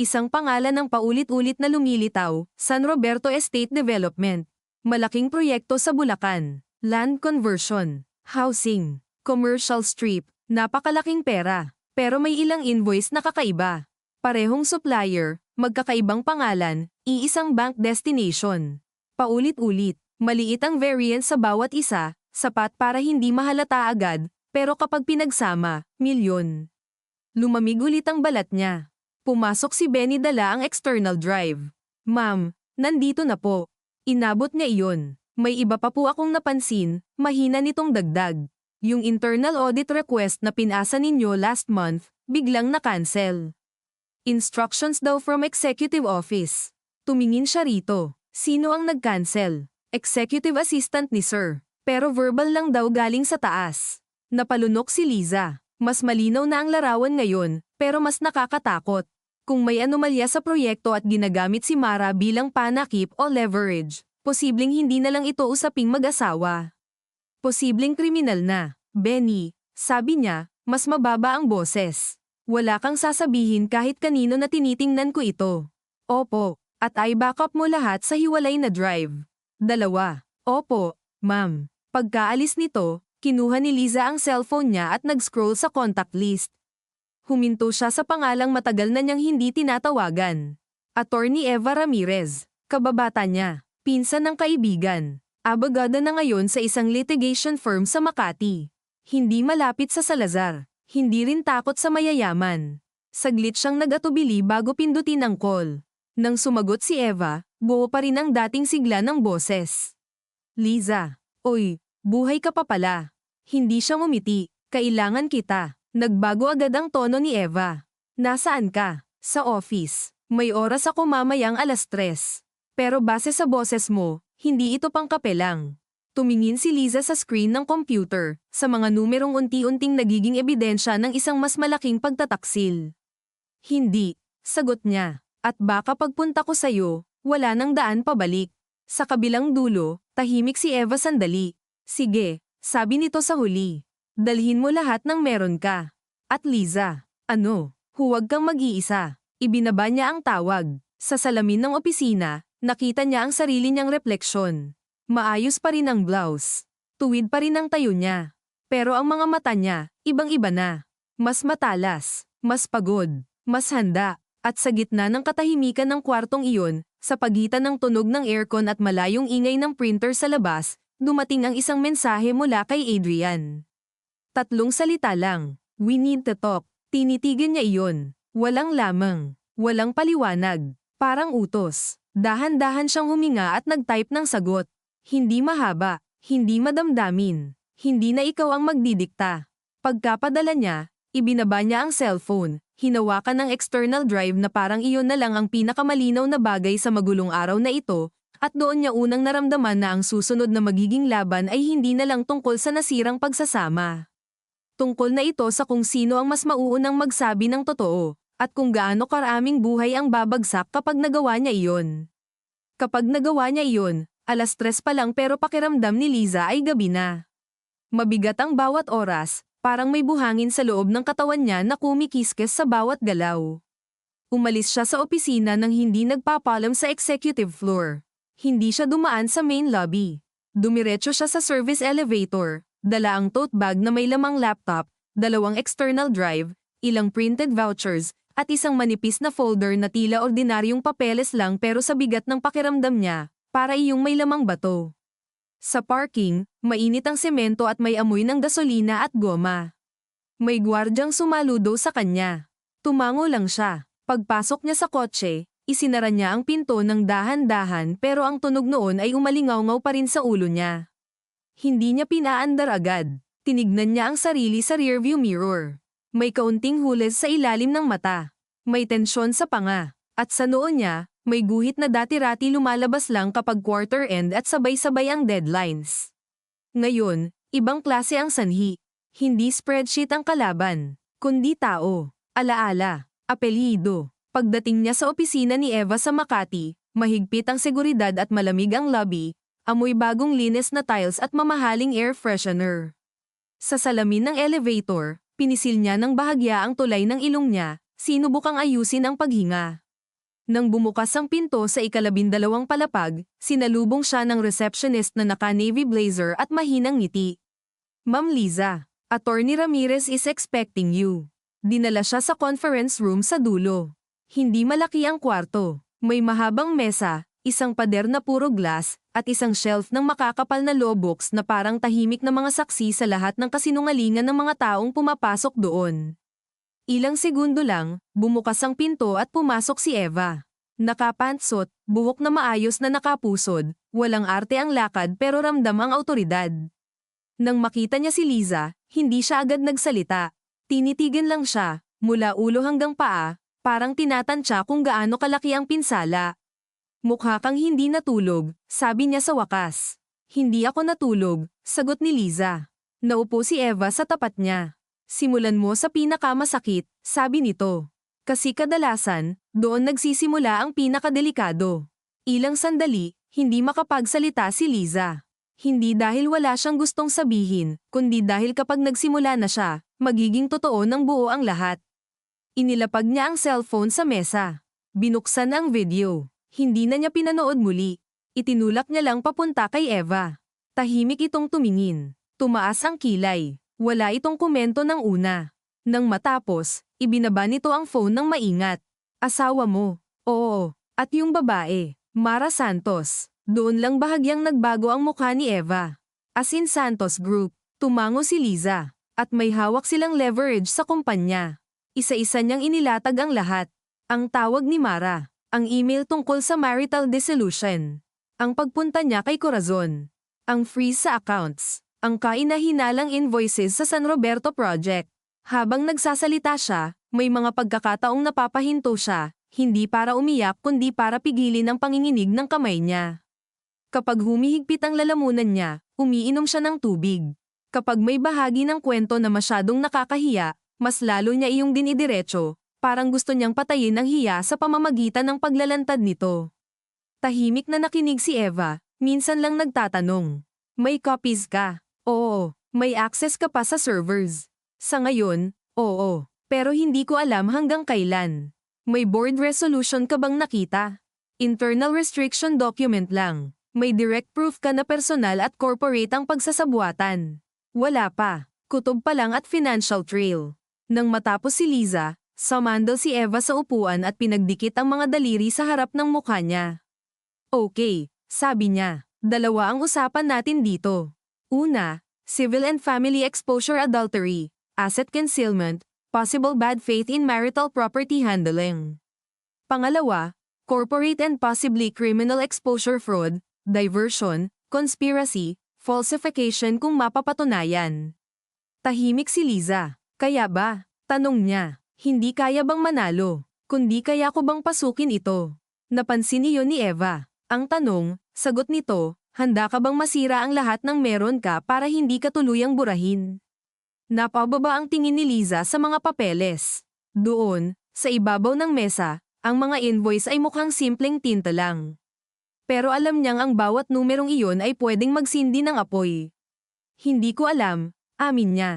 Isang pangalan ng paulit-ulit na lumilitaw, San Roberto Estate Development. Malaking proyekto sa Bulacan, land conversion, housing, commercial strip, napakalaking pera. Pero may ilang invoice na kakaiba. Parehong supplier, magkakaibang pangalan, iisang bank destination. Paulit-ulit, maliit ang variance sa bawat isa, sapat para hindi mahalata agad, pero kapag pinagsama, milyon. Lumamig ulit ang balat niya. Pumasok si Benny dala ang external drive. Ma'am, nandito na po. Inabot niya iyon. May iba pa po akong napansin, mahina nitong dagdag. Yung internal audit request na pinasa ninyo last month, biglang na-cancel. Instructions daw from executive office. Tumingin siya rito. Sino ang nag-cancel? Executive assistant ni sir. Pero verbal lang daw galing sa taas. Napalunok si Liza. Mas malinaw na ang larawan ngayon, pero mas nakakatakot. Kung may anomalya sa proyekto at ginagamit si Mara bilang panakip o leverage, posibleng hindi na lang ito usaping mag-asawa. Posibleng kriminal na. Benny, sabi niya, mas mababa ang boses. Wala kang sasabihin kahit kanino na tinitingnan ko ito. Opo, at ay backup mo lahat sa hiwalay na drive. 2. Opo, ma'am. Pagkaalis nito, kinuha ni Liza ang cellphone niya at nag-scroll sa contact list. Huminto siya sa pangalang matagal na niyang hindi tinatawagan. Attorney Eva Ramirez, kababata niya, pinsan ng kaibigan. Abogada na ngayon sa isang litigation firm sa Makati. Hindi malapit sa Salazar. Hindi rin takot sa mayayaman. Saglit siyang nag-atubili bago pindutin ang call. Nang sumagot si Eva, buo pa rin ang dating sigla ng boses. Liza, oy, buhay ka pa pala. Hindi siya ngumiti. Kailangan kita. Nagbago agad ang tono ni Eva. Nasaan ka? Sa office. May oras ako mamayang 3:00. Pero base sa boses mo, hindi ito pangkape lang. Tumingin si Liza sa screen ng computer, sa mga numerong unti-unting nagiging ebidensya ng isang mas malaking pagtataksil. Hindi, sagot niya. At baka pagpunta ko sa'yo, wala nang daan pabalik. Sa kabilang dulo, tahimik si Eva sandali. Sige, sabi nito sa huli. Dalhin mo lahat ng meron ka. At Liza, ano, huwag kang mag-iisa. Ibinaba niya ang tawag. Sa salamin ng opisina, nakita niya ang sarili niyang refleksyon. Maayos pa rin ang blouse. Tuwid pa rin ang tayo niya. Pero ang mga mata niya, ibang-iba na. Mas matalas, mas pagod, mas handa. At sa gitna ng katahimikan ng kwartong iyon, sa pagitan ng tunog ng aircon at malayong ingay ng printer sa labas, dumating ang isang mensahe mula kay Adrian. 3 salita lang. We need to talk. Tinitigan niya iyon. Walang lamang. Walang paliwanag. Parang utos. Dahan-dahan siyang huminga at nag-type ng sagot. Hindi mahaba. Hindi madamdamin. Hindi na ikaw ang magdidikta. Pagkapadala niya, ibinaba niya ang cellphone. Hinawakan ng external drive na parang iyon na lang ang pinakamalinaw na bagay sa magulong araw na ito, at doon niya unang naramdaman na ang susunod na magiging laban ay hindi na lang tungkol sa nasirang pagsasama. Tungkol na ito sa kung sino ang mas mauunang magsabi ng totoo, at kung gaano karaming buhay ang babagsak kapag nagawa niya iyon. Kapag nagawa niya iyon, 3:00 pa lang pero pakiramdam ni Liza ay gabi na. Mabigat ang bawat oras, parang may buhangin sa loob ng katawan niya na kumikiskes sa bawat galaw. Umalis siya sa opisina nang hindi nagpapalam sa executive floor. Hindi siya dumaan sa main lobby. Dumiretso siya sa service elevator, dala ang tote bag na may lamang laptop, 2 external drive, ilang printed vouchers, at isang manipis na folder na tila ordinaryong papeles lang pero sa bigat ng pakiramdam niya, para iyong may lamang bato. Sa parking, mainit ang semento at may amoy ng gasolina at goma. May gwardyang sumaludo sa kanya. Tumango lang siya. Pagpasok niya sa kotse, isinara niya ang pinto ng dahan-dahan pero ang tunog noon ay umalingaw-ngaw pa rin sa ulo niya. Hindi niya pinaandar agad. Tinignan niya ang sarili sa rearview mirror. May kaunting hules sa ilalim ng mata. May tensyon sa panga. At sa noo niya, may guhit na dati-rati lumalabas lang kapag quarter end at sabay-sabay ang deadlines. Ngayon, ibang klase ang sanhi. Hindi spreadsheet ang kalaban, kundi tao, alaala, apelyido. Pagdating niya sa opisina ni Eva sa Makati, mahigpit ang seguridad at malamig ang lobby, amoy bagong linis na tiles at mamahaling air freshener. Sa salamin ng elevator, pinisil niya ng bahagya ang tulay ng ilong niya, sinubukang ayusin ang paghinga. Nang bumukas ang pinto sa 12 palapag, sinalubong siya ng receptionist na naka-navy blazer at mahinang ngiti. Ma'am Liza, Attorney Ramirez is expecting you. Dinala siya sa conference room sa dulo. Hindi malaki ang kwarto. May mahabang mesa, isang pader na puro glass, at isang shelf ng makakapal na law books na parang tahimik na mga saksi sa lahat ng kasinungalingan ng mga taong pumapasok doon. Ilang segundo lang, bumukas ang pinto at pumasok si Eva. Nakapantsot, buhok na maayos na nakapusod, walang arte ang lakad pero ramdam ang awtoridad. Nang makita niya si Liza, hindi siya agad nagsalita. Tinitigan lang siya, mula ulo hanggang paa, parang tinatansya kung gaano kalaki ang pinsala. Mukha kang hindi natulog, sabi niya sa wakas. Hindi ako natulog, sagot ni Liza. Naupo si Eva sa tapat niya. Simulan mo sa pinakamasakit, sabi nito. Kasi kadalasan, doon nagsisimula ang pinakadelikado. Ilang sandali, hindi makapagsalita si Liza. Hindi dahil wala siyang gustong sabihin, kundi dahil kapag nagsimula na siya, magiging totoo ng buo ang lahat. Inilapag niya ang cellphone sa mesa. Binuksan ang video. Hindi na niya pinanood muli. Itinulak niya lang papunta kay Eva. Tahimik itong tumingin. Tumaas ang kilay. Wala itong komento ng una. Nang matapos, ibinaba nito ang phone ng maingat. Asawa mo? Oo. At yung babae, Mara Santos. Doon lang bahagyang nagbago ang mukha ni Eva. As in Santos Group, tumango si Liza. At may hawak silang leverage sa kumpanya. Isa-isa niyang inilatag ang lahat. Ang tawag ni Mara. Ang email tungkol sa marital dissolution. Ang pagpunta niya kay Corazon. Ang freeze sa accounts. Ang kaina-hinalang invoices sa San Roberto Project. Habang nagsasalita siya, may mga pagkakataong napapahinto siya, hindi para umiyak kundi para pigilin ang panginginig ng kamay niya. Kapag humihigpit ang lalamunan niya, umiinom siya ng tubig. Kapag may bahagi ng kwento na masyadong nakakahiya, mas lalo niya iyong dinidiretso, parang gusto niyang patayin ang hiya sa pamamagitan ng paglalantad nito. Tahimik na nakinig si Eva, minsan lang nagtatanong. May copies ka? Oo. May access ka pa sa servers? Sa ngayon, oo. Pero hindi ko alam hanggang kailan. May board resolution ka bang nakita? Internal restriction document lang. May direct proof ka na personal at corporate ang pagsasabuatan? Wala pa. Kutob pa lang at financial trail. Nang matapos si Liza, Sumandal si Eva sa upuan at pinagdikit ang mga daliri sa harap ng mukha niya. Okay, sabi niya. Dalawa ang usapan natin dito. Una, civil and family exposure adultery, asset concealment, possible bad faith in marital property handling. Pangalawa, corporate and possibly criminal exposure fraud, diversion, conspiracy, falsification kung mapapatunayan. Tahimik si Liza. Kaya ba? Tanong niya. Hindi kaya bang manalo? Kundi kaya ko bang pasukin ito? Napansin iyon ni Eva. Ang tanong, sagot nito, handa ka bang masira ang lahat ng meron ka para hindi ka tuluyang burahin? Napababa ang tingin ni Liza sa mga papeles. Doon, sa ibabaw ng mesa, ang mga invoice ay mukhang simpleng tinta lang. Pero alam niyang ang bawat numerong iyon ay pwedeng magsindi ng apoy. Hindi ko alam, amin niya.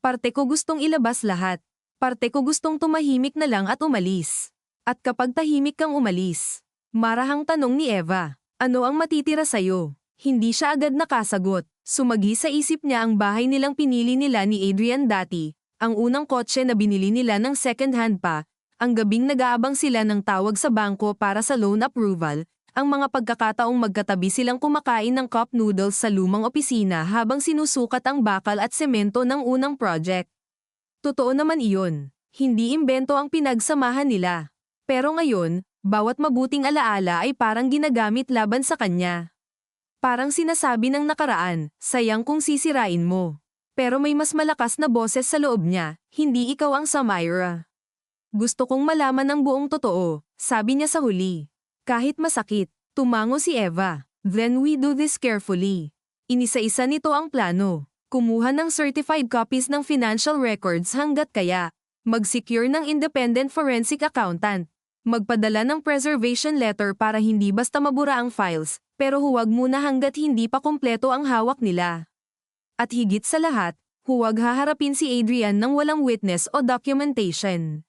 Parte ko gustong ilabas lahat. Parte ko gustong tumahimik na lang at umalis. At kapag tahimik kang umalis, marahang tanong ni Eva, ano ang matitira sa'yo? Hindi siya agad nakasagot. Sumagi sa isip niya ang bahay nilang pinili nila ni Adrian dati, ang unang kotse na binili nila ng second hand pa, ang gabing nag-aabang sila ng tawag sa bangko para sa loan approval, ang mga pagkakataong magkatabi silang kumakain ng cup noodles sa lumang opisina habang sinusukat ang bakal at semento ng unang project. Totoo naman iyon. Hindi imbento ang pinagsamahan nila. Pero ngayon, bawat mabuting alaala ay parang ginagamit laban sa kanya. Parang sinasabi ng nakaraan, sayang kung sisirain mo. Pero may mas malakas na boses sa loob niya, hindi ikaw ang Samira. Gusto kong malaman ang buong totoo, sabi niya sa huli. Kahit masakit, tumango si Eva. Then we do this carefully. Inisa-isa nito ang plano. Kumuha ng certified copies ng financial records hanggat kaya. Mag-secure ng independent forensic accountant. Magpadala ng preservation letter para hindi basta mabura ang files, pero huwag muna hanggat hindi pa kumpleto ang hawak nila. At higit sa lahat, huwag haharapin si Adrian ng walang witness o documentation.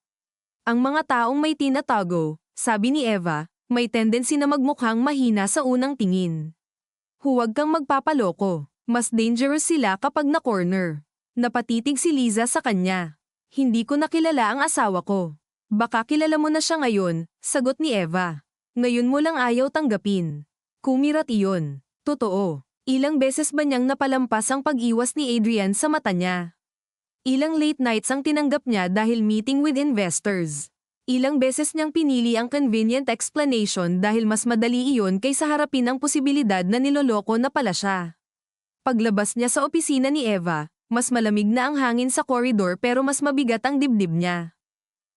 Ang mga taong may tinatago, sabi ni Eva, may tendency na magmukhang mahina sa unang tingin. Huwag kang magpapaloko. Mas dangerous sila kapag na-corner. Napatitig si Liza sa kanya. Hindi ko nakilala ang asawa ko. Baka kilala mo na siya ngayon, sagot ni Eva. Ngayon mo lang ayaw tanggapin. Kumirat iyon. Totoo. Ilang beses ba niyang napalampas ang pag-iwas ni Adrian sa mata niya? Ilang late nights ang tinanggap niya dahil meeting with investors. Ilang beses niyang pinili ang convenient explanation dahil mas madali iyon kaysa harapin ang posibilidad na niloloko na pala siya. Paglabas niya sa opisina ni Eva, mas malamig na ang hangin sa koridor pero mas mabigat ang dibdib niya.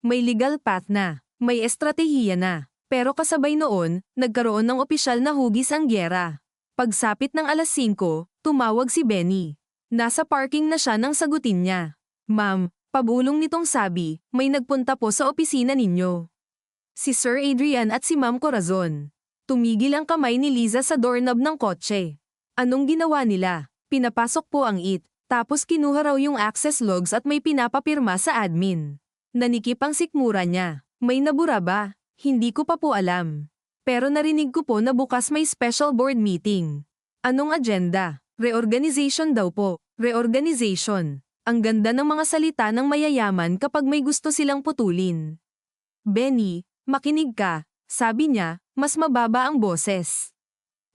May legal path na, may estratehiya na, pero kasabay noon, nagkaroon ng opisyal na hugis ang gyera. Pagsapit ng alas 5, tumawag si Benny. Nasa parking na siya nang sagutin niya. Ma'am, pabulong nitong sabi, may nagpunta po sa opisina ninyo. Si Sir Adrian at si Ma'am Corazon. Tumigil ang kamay ni Liza sa doorknob ng kotse. Anong ginawa nila? Pinapasok po ang tapos kinuha raw yung access logs at may pinapapirma sa admin. Nanikip ang sikmura niya. May nabura ba? Hindi ko pa po alam. Pero narinig ko po na bukas may special board meeting. Anong agenda? Reorganization daw po. Reorganization. Ang ganda ng mga salita ng mayayaman kapag may gusto silang putulin. Benny, makinig ka, sabi niya, mas mababa ang boses.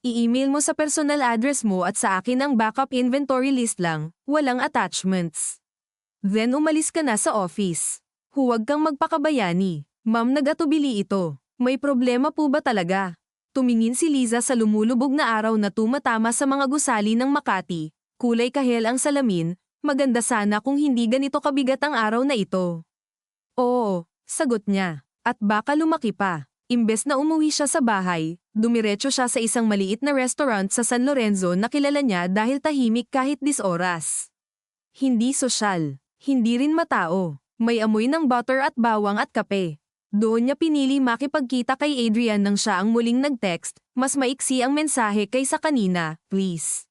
I-email mo sa personal address mo at sa akin ang backup inventory list lang, walang attachments. Then umalis ka na sa office. Huwag kang magpakabayani. Ma'am, nag-atubili ito. May problema po ba talaga? Tumingin si Liza sa lumulubog na araw na tumatama sa mga gusali ng Makati. Kulay kahel ang salamin, maganda sana kung hindi ganito kabigat ang araw na ito. Oo, sagot niya. At baka lumaki pa. Imbes na umuwi siya sa bahay, dumiretso siya sa isang maliit na restaurant sa San Lorenzo na kilala niya dahil tahimik kahit 10 oras. Hindi sosyal, hindi rin matao, may amoy ng butter at bawang at kape. Doon niya pinili makipagkita kay Adrian nang siya ang muling nag-text, mas maiksi ang mensahe kaysa kanina, please.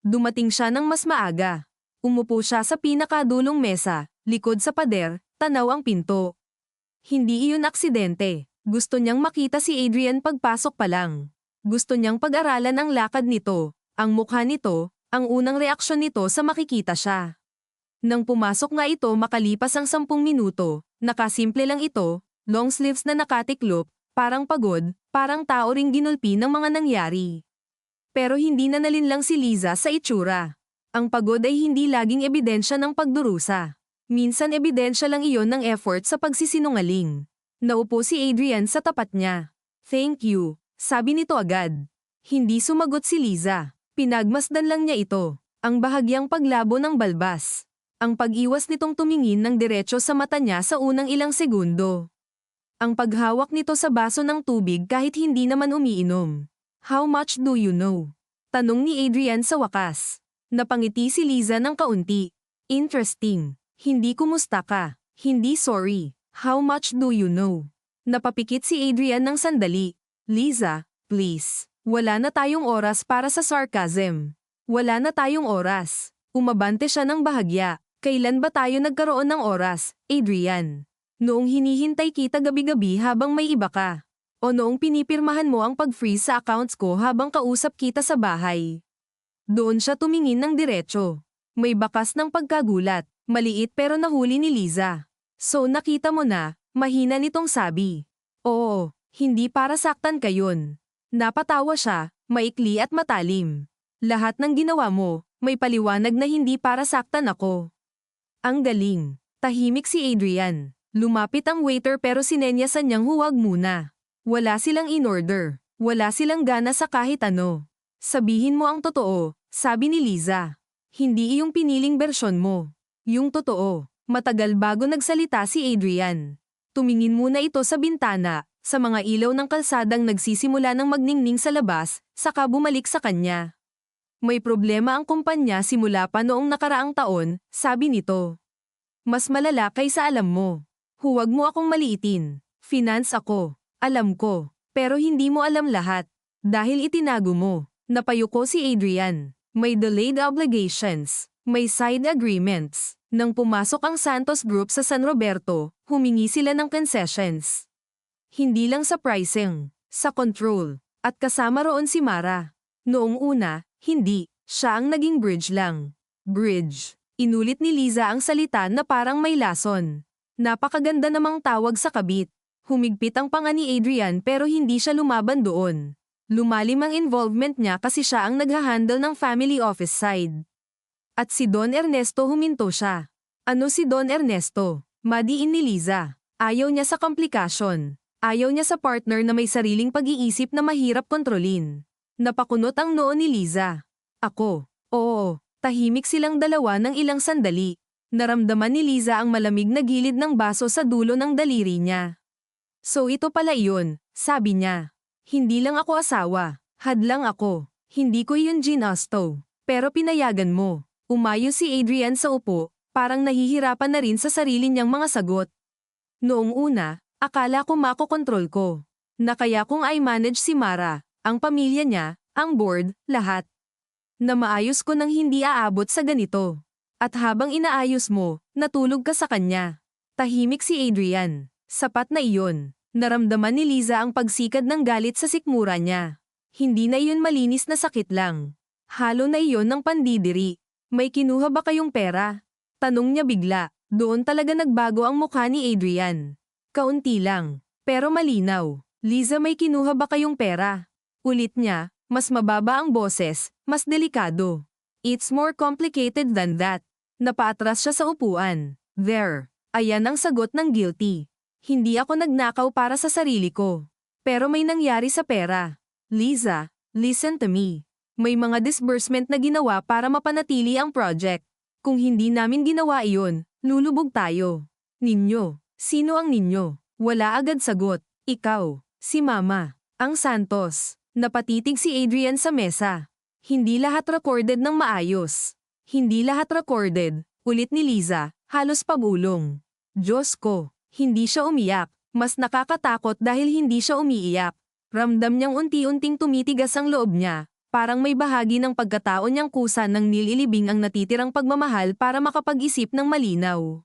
Dumating siya ng mas maaga. Umupo siya sa pinakadulong mesa, likod sa pader, tanaw ang pinto. Hindi iyon aksidente. Gusto niyang makita si Adrian pagpasok pa lang. Gusto niyang pag-aralan ang lakad nito, ang mukha nito, ang unang reaksyon nito sa makikita siya. Nang pumasok nga ito makalipas ang 10 minuto, nakasimple lang ito, long sleeves na nakatiklop, parang pagod, parang tao ring ginulpi ng mga nangyari. Pero hindi na nalinlang si Liza sa itsura. Ang pagod ay hindi laging ebidensya ng pagdurusa. Minsan ebidensya lang iyon ng effort sa pagsisinungaling. Naupo si Adrian sa tapat niya. "Thank you," sabi nito agad. Hindi sumagot si Liza. Pinagmasdan lang niya ito. Ang bahagyang paglabo ng balbas. Ang pag-iwas nitong tumingin ng diretso sa mata niya sa unang ilang segundo. Ang paghawak nito sa baso ng tubig kahit hindi naman umiinom. "How much do you know?" Tanong ni Adrian sa wakas. Napangiti si Liza ng kaunti. "Interesting. Hindi kumusta ka. Hindi sorry. How much do you know?" Napapikit si Adrian ng sandali. "Liza, please. Wala na tayong oras para sa sarcasm. Wala na tayong oras." Umabante siya ng bahagya. "Kailan ba tayo nagkaroon ng oras, Adrian? Noong hinihintay kita gabi-gabi habang may iba ka? O noong pinipirmahan mo ang pag-freeze sa accounts ko habang kausap kita sa bahay?" Doon siya tumingin ng diretso. May bakas ng pagkagulat, maliit pero nahuli ni Liza. "So nakita mo na," mahina nitong sabi. "Oo, hindi para saktan ka yun." Napatawa siya, maikli at matalim. "Lahat ng ginawa mo, may paliwanag na hindi para saktan ako." Ang galing. Tahimik si Adrian. Lumapit ang waiter pero sinenyasan niyang huwag muna. Wala silang in-order. Wala silang gana sa kahit ano. "Sabihin mo ang totoo," sabi ni Liza. "Hindi iyong piniling bersyon mo. Yung totoo." Matagal bago nagsalita si Adrian. Tumingin muna ito sa bintana, sa mga ilaw ng kalsadang nagsisimula ng magningning sa labas, saka bumalik sa kanya. "May problema ang kumpanya simula pa noong nakaraang taon," sabi nito. "Mas malala kaysa alam mo. Huwag mo akong maliitin. Finance ako. Alam ko. Pero hindi mo alam lahat. Dahil itinago mo." Napayuko si Adrian. May delayed obligations. May side agreements. Nang pumasok ang Santos Group sa San Roberto, humingi sila ng concessions. Hindi lang sa pricing, sa control. At kasama roon si Mara. Noong una, hindi. Siya ang naging bridge lang. Bridge. Inulit ni Liza ang salita na parang may lason. Napakaganda namang tawag sa kabit. Humigpit ang panga ni Adrian pero hindi siya lumaban doon. Lumalim ang involvement niya kasi siya ang naghahandle ng family office side. At si Don Ernesto huminto siya. Ano si Don Ernesto? Madiin ni Liza. Ayaw niya sa komplikasyon. Ayaw niya sa partner na may sariling pag-iisip na mahirap kontrolin. Napakunot ang noo ni Liza. Ako. Oo. Tahimik silang dalawa ng ilang sandali. Naramdaman ni Liza ang malamig na gilid ng baso sa dulo ng daliri niya. So ito pala iyon, sabi niya. Hindi lang ako asawa. Hadlang ako. Hindi ko yun ginasto. Pero pinayagan mo. Umayo si Adrian sa upo, parang nahihirapan na rin sa sarili niyang mga sagot. Noong una, akala ko makokontrol ko. Na kaya kong I-manage si Mara, ang pamilya niya, ang board, lahat. Na maayos ko nang hindi aabot sa ganito. At habang inaayos mo, natulog ka sa kanya. Tahimik si Adrian. Sapat na iyon. Naramdaman ni Liza ang pagsikad ng galit sa sikmura niya. Hindi na iyon malinis na sakit lang. Halo na iyon ng pandidiri. May kinuha ba kayong pera? Tanong niya bigla. Doon talaga nagbago ang mukha ni Adrian. Kaunti lang. Pero malinaw. Liza, may kinuha ba kayong pera? Ulit niya, mas mababa ang boses, mas delikado. It's more complicated than that. Napaatras siya sa upuan. There. Ayan ang sagot ng guilty. Hindi ako nagnakaw para sa sarili ko. Pero may nangyari sa pera. Liza, listen to me. May mga disbursement na ginawa para mapanatili ang project. Kung hindi namin ginawa iyon, lulubog tayo. Ninyo. Sino ang ninyo? Wala agad sagot. Ikaw. Si Mama. Ang Santos. Napatitig si Adrian sa mesa. Hindi lahat recorded ng maayos. Hindi lahat recorded. Ulit ni Liza, halos pabulong. Diyos ko. Hindi siya umiyak. Mas nakakatakot dahil hindi siya umiiyak. Ramdam niyang unti-unting tumitigas ang loob niya. Parang may bahagi ng pagkatao niyang kusa ng nililibing ang natitirang pagmamahal para makapag-isip ng malinaw.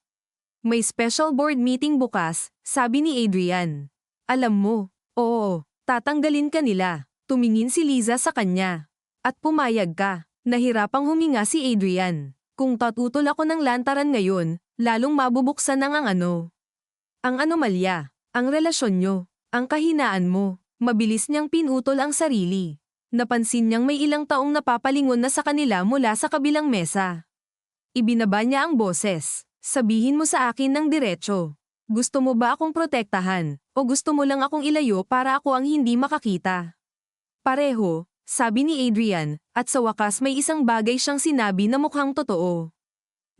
May special board meeting bukas, sabi ni Adrian. Alam mo, oo, tatanggalin ka nila. Tumingin si Liza sa kanya. At pumayag ka. Nahirapang huminga si Adrian. Kung tatutol ako ng lantaran ngayon, lalong mabubuksan ang ang anomalya, ang relasyon nyo, ang kahinaan mo. Mabilis niyang pinutol ang sarili. Napansin niyang may ilang taong napapalingon na sa kanila mula sa kabilang mesa. Ibinaba niya ang boses. Sabihin mo sa akin ng diretso. Gusto mo ba akong protektahan, o gusto mo lang akong ilayo para ako ang hindi makakita? Pareho, sabi ni Adrian, at sa wakas may isang bagay siyang sinabi na mukhang totoo.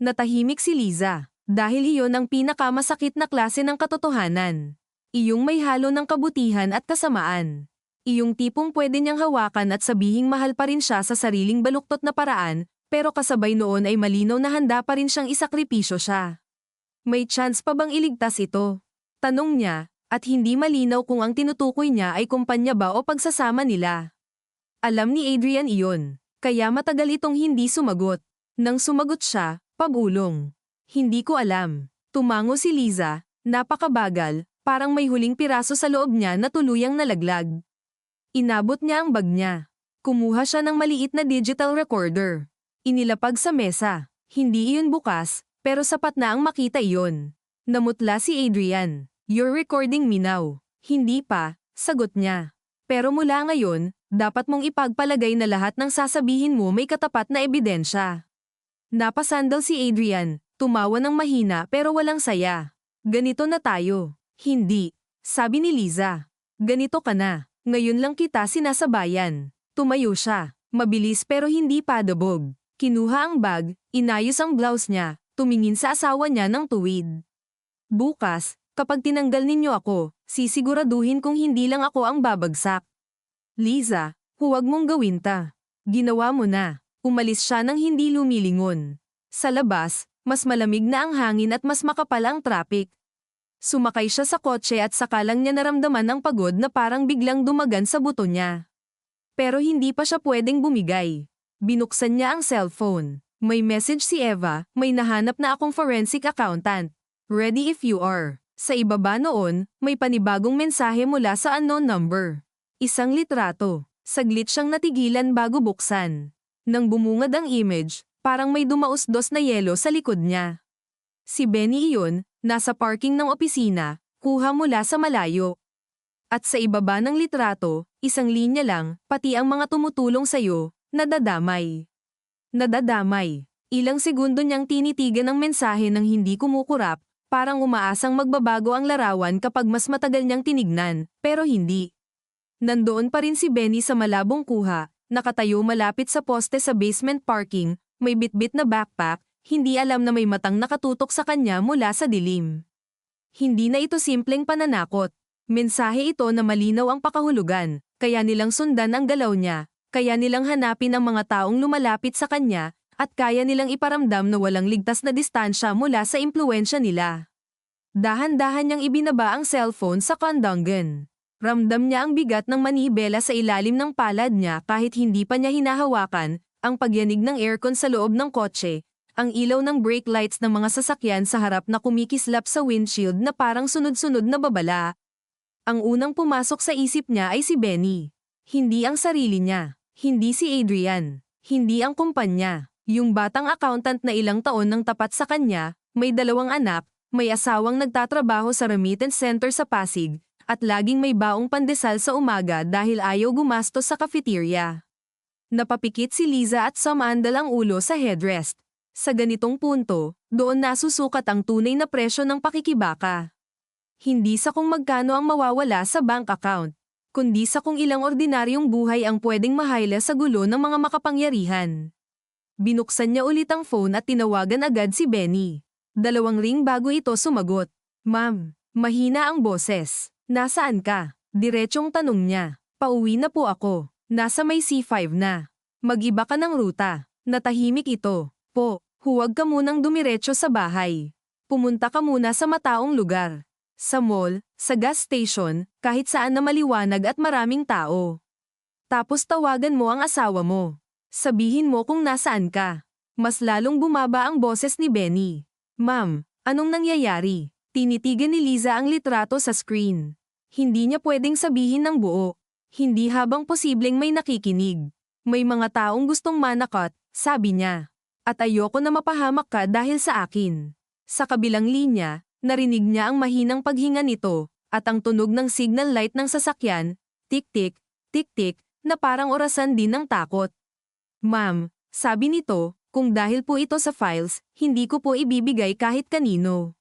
Natahimik si Liza, dahil iyon ang pinakamasakit na klase ng katotohanan. Iyong may halo ng kabutihan at kasamaan. Iyong tipong pwede niyang hawakan at sabihing mahal pa rin siya sa sariling baluktot na paraan, pero kasabay noon ay malinaw na handa pa rin siyang isakripisyo siya. May chance pa bang iligtas ito? Tanong niya, at hindi malinaw kung ang tinutukoy niya ay kumpanya ba o pagsasama nila. Alam ni Adrian iyon, kaya matagal itong hindi sumagot. Nang sumagot siya, pabulong. Hindi ko alam. Tumango si Liza, napakabagal, parang may huling piraso sa loob niya na tuluyang nalaglag. Inabot niya ang bag niya. Kumuha siya ng maliit na digital recorder. Inilapag sa mesa. Hindi iyon bukas, pero sapat na ang makita iyon. Namutla si Adrian. You're recording me now. Hindi pa, sagot niya. Pero mula ngayon, dapat mong ipagpalagay na lahat ng sasabihin mo may katapat na ebidensya. Napasandal si Adrian, tumawa ng mahina pero walang saya. Ganito na tayo. Hindi, sabi ni Liza. Ganito ka na. Ngayon lang kita sinasabayan. Tumayo siya. Mabilis pero hindi padabog. Kinuha ang bag, inayos ang blouse niya, tumingin sa asawa niya ng tuwid. Bukas, kapag tinanggal ninyo ako, sisiguraduhin kong hindi lang ako ang babagsak. Liza, huwag mong gawin ta. Ginawa mo na. Umalis siya nang hindi lumilingon. Sa labas, mas malamig na ang hangin at mas makapal ang traffic. Sumakay siya sa kotse at saka lang niya naramdaman ang pagod na parang biglang dumagan sa buto niya. Pero hindi pa siya pwedeng bumigay. Binuksan niya ang cellphone. May message si Eva, may nahanap na akong forensic accountant. Ready if you are. Sa ibaba noon, may panibagong mensahe mula sa unknown number. Isang litrato. Saglit siyang natigilan bago buksan. Nang bumungad ang image, parang may dumausdos na yelo sa likod niya. Si Benny iyon, nasa parking ng opisina, kuha mula sa malayo. At sa ibaba ng litrato, isang linya lang, pati ang mga tumutulong sa'yo, nadadamay. Nadadamay. Ilang segundo niyang tinitigan ang mensahe ng hindi kumukurap, parang umaasang magbabago ang larawan kapag mas matagal niyang tinignan, pero hindi. Nandoon pa rin si Benny sa malabong kuha, nakatayo malapit sa poste sa basement parking, may bitbit na backpack, hindi alam na may matang nakatutok sa kanya mula sa dilim. Hindi na ito simpleng pananakot. Mensahe ito na malinaw ang pakahulugan, kaya nilang sundan ang galaw niya, kaya nilang hanapin ang mga taong lumalapit sa kanya, at kaya nilang iparamdam na walang ligtas na distansya mula sa impluwensya nila. Dahan-dahan niyang ibinaba ang cellphone sa kandanggan. Ramdam niya ang bigat ng manibela sa ilalim ng palad niya kahit hindi pa niya hinahawakan, ang pagyanig ng aircon sa loob ng kotse, ang ilaw ng brake lights ng mga sasakyan sa harap na kumikislap sa windshield na parang sunod-sunod na babala. Ang unang pumasok sa isip niya ay si Benny. Hindi ang sarili niya. Hindi si Adrian. Hindi ang kumpanya. Yung batang accountant na ilang taon nang tapat sa kanya, may 2 anak, may asawang nagtatrabaho sa remittance center sa Pasig, at laging may baong pandesal sa umaga dahil ayaw gumastos sa cafeteria. Napapikit si Liza at sumandal ang ulo sa headrest. Sa ganitong punto, doon nasusukat ang tunay na presyo ng pakikibaka. Hindi sa kung magkano ang mawawala sa bank account, kundi sa kung ilang ordinaryong buhay ang pwedeng mahayla sa gulo ng mga makapangyarihan. Binuksan niya ulit ang phone at tinawagan agad si Benny. 2 ring bago ito sumagot. Ma'am, mahina ang boses. Nasaan ka? Diretsong tanong niya. Pauwi na po ako. Nasa may C5 na. Mag-iba ka ng ruta. Natahimik ito. Po, huwag ka munang dumiretso sa bahay. Pumunta ka muna sa mataong lugar. Sa mall, sa gas station, kahit saan na maliwanag at maraming tao. Tapos tawagan mo ang asawa mo. Sabihin mo kung nasaan ka. Mas lalong bumaba ang boses ni Benny. Ma'am, anong nangyayari? Tinitigan ni Liza ang litrato sa screen. Hindi niya pwedeng sabihin ng buo. Hindi habang posibleng may nakikinig. May mga taong gustong manakot, sabi niya. At ayoko na mapahamak ka dahil sa akin. Sa kabilang linya, narinig niya ang mahinang paghinga nito, at ang tunog ng signal light ng sasakyan, tik-tik, tik-tik, na parang orasan din ng takot. Ma'am, sabi nito, kung dahil po ito sa files, hindi ko po ibibigay kahit kanino.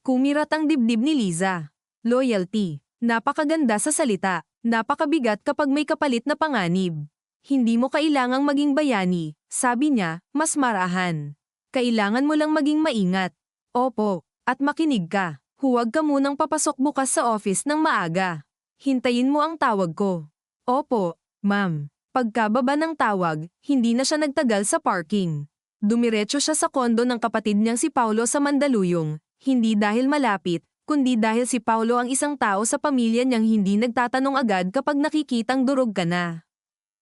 Kumirat ang dibdib ni Liza. Loyalty. Napakaganda sa salita. Napakabigat kapag may kapalit na panganib. Hindi mo kailangang maging bayani, sabi niya, mas marahan. Kailangan mo lang maging maingat. Opo, at makinig ka. Huwag ka munang papasok bukas sa office ng maaga. Hintayin mo ang tawag ko. Opo, ma'am. Pagkababa ng tawag, hindi na siya nagtagal sa parking. Dumiretso siya sa kondo ng kapatid niyang si Paulo sa Mandaluyong, hindi dahil malapit, kundi dahil si Paulo ang isang tao sa pamilya niyang hindi nagtatanong agad kapag nakikitang durog ka na.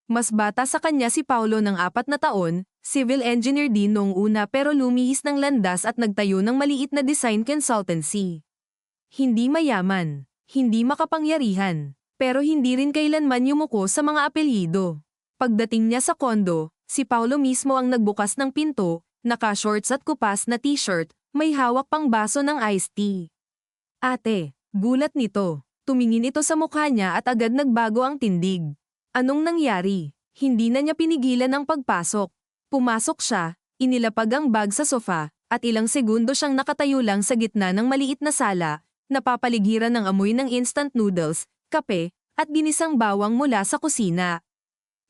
Mas bata sa kanya si Paulo ng 4 na taon, civil engineer din noong una pero lumihis ng landas at nagtayo ng maliit na design consultancy. Hindi mayaman, hindi makapangyarihan, pero hindi rin kailanman yumuko sa mga apelyido. Pagdating niya sa kondo, si Paulo mismo ang nagbukas ng pinto, naka-shorts at kupas na t-shirt, may hawak pang baso ng iced tea. Ate, gulat nito. Tumingin ito sa mukha niya at agad nagbago ang tindig. Anong nangyari? Hindi na niya pinigilan ang pagpasok. Pumasok siya, inilapag ang bag sa sofa, at ilang segundo siyang nakatayo lang sa gitna ng maliit na sala, napapaligiran ng amoy ng instant noodles, kape, at ginisang bawang mula sa kusina.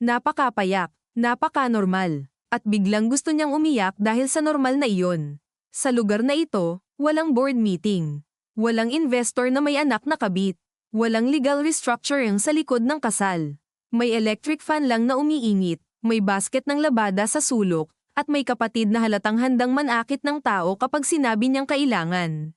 Napakapayak, napaka-normal, at biglang gusto niyang umiyak dahil sa normal na iyon. Sa lugar na ito, walang board meeting. Walang investor na may anak na kabit. Walang legal restructuring sa likod ng kasal. May electric fan lang na umiingit, may basket ng labada sa sulok, at may kapatid na halatang handang manakit ng tao kapag sinabi niyang kailangan.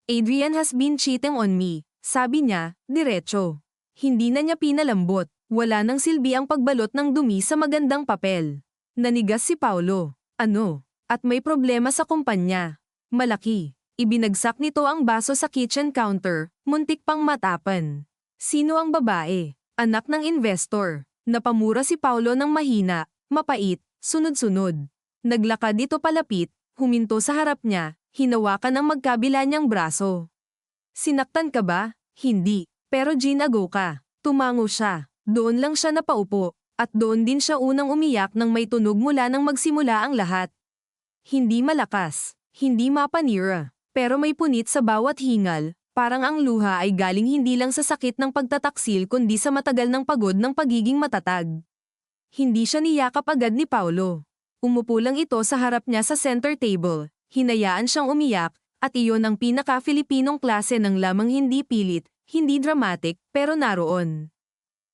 Adrian has been cheating on me, sabi niya, diretso. Hindi na niya pinalambot, wala nang silbi ang pagbalot ng dumi sa magandang papel. Nanigas si Paulo. Ano? At may problema sa kumpanya. Malaki. Ibinagsak nito ang baso sa kitchen counter, muntik pang matapan. Sino ang babae? Anak ng investor. Napamura si Paulo ng mahina, mapait, sunod-sunod. Naglakad ito palapit, huminto sa harap niya, hinawakan ang magkabila niyang braso. Sinaktan ka ba? Hindi. Pero ginago ka. Tumango siya. Doon lang siya napaupo, at doon din siya unang umiyak nang may tunog mula nang magsimula ang lahat. Hindi malakas, hindi mapanira, pero may punit sa bawat hingal, parang ang luha ay galing hindi lang sa sakit ng pagtataksil kundi sa matagal ng pagod ng pagiging matatag. Hindi siya niyakap agad ni Paulo. Umupo lang ito sa harap niya sa center table, hinayaan siyang umiyak, at iyon ang pinaka-Filipinong klase ng lamang hindi pilit, hindi dramatic, pero naroon.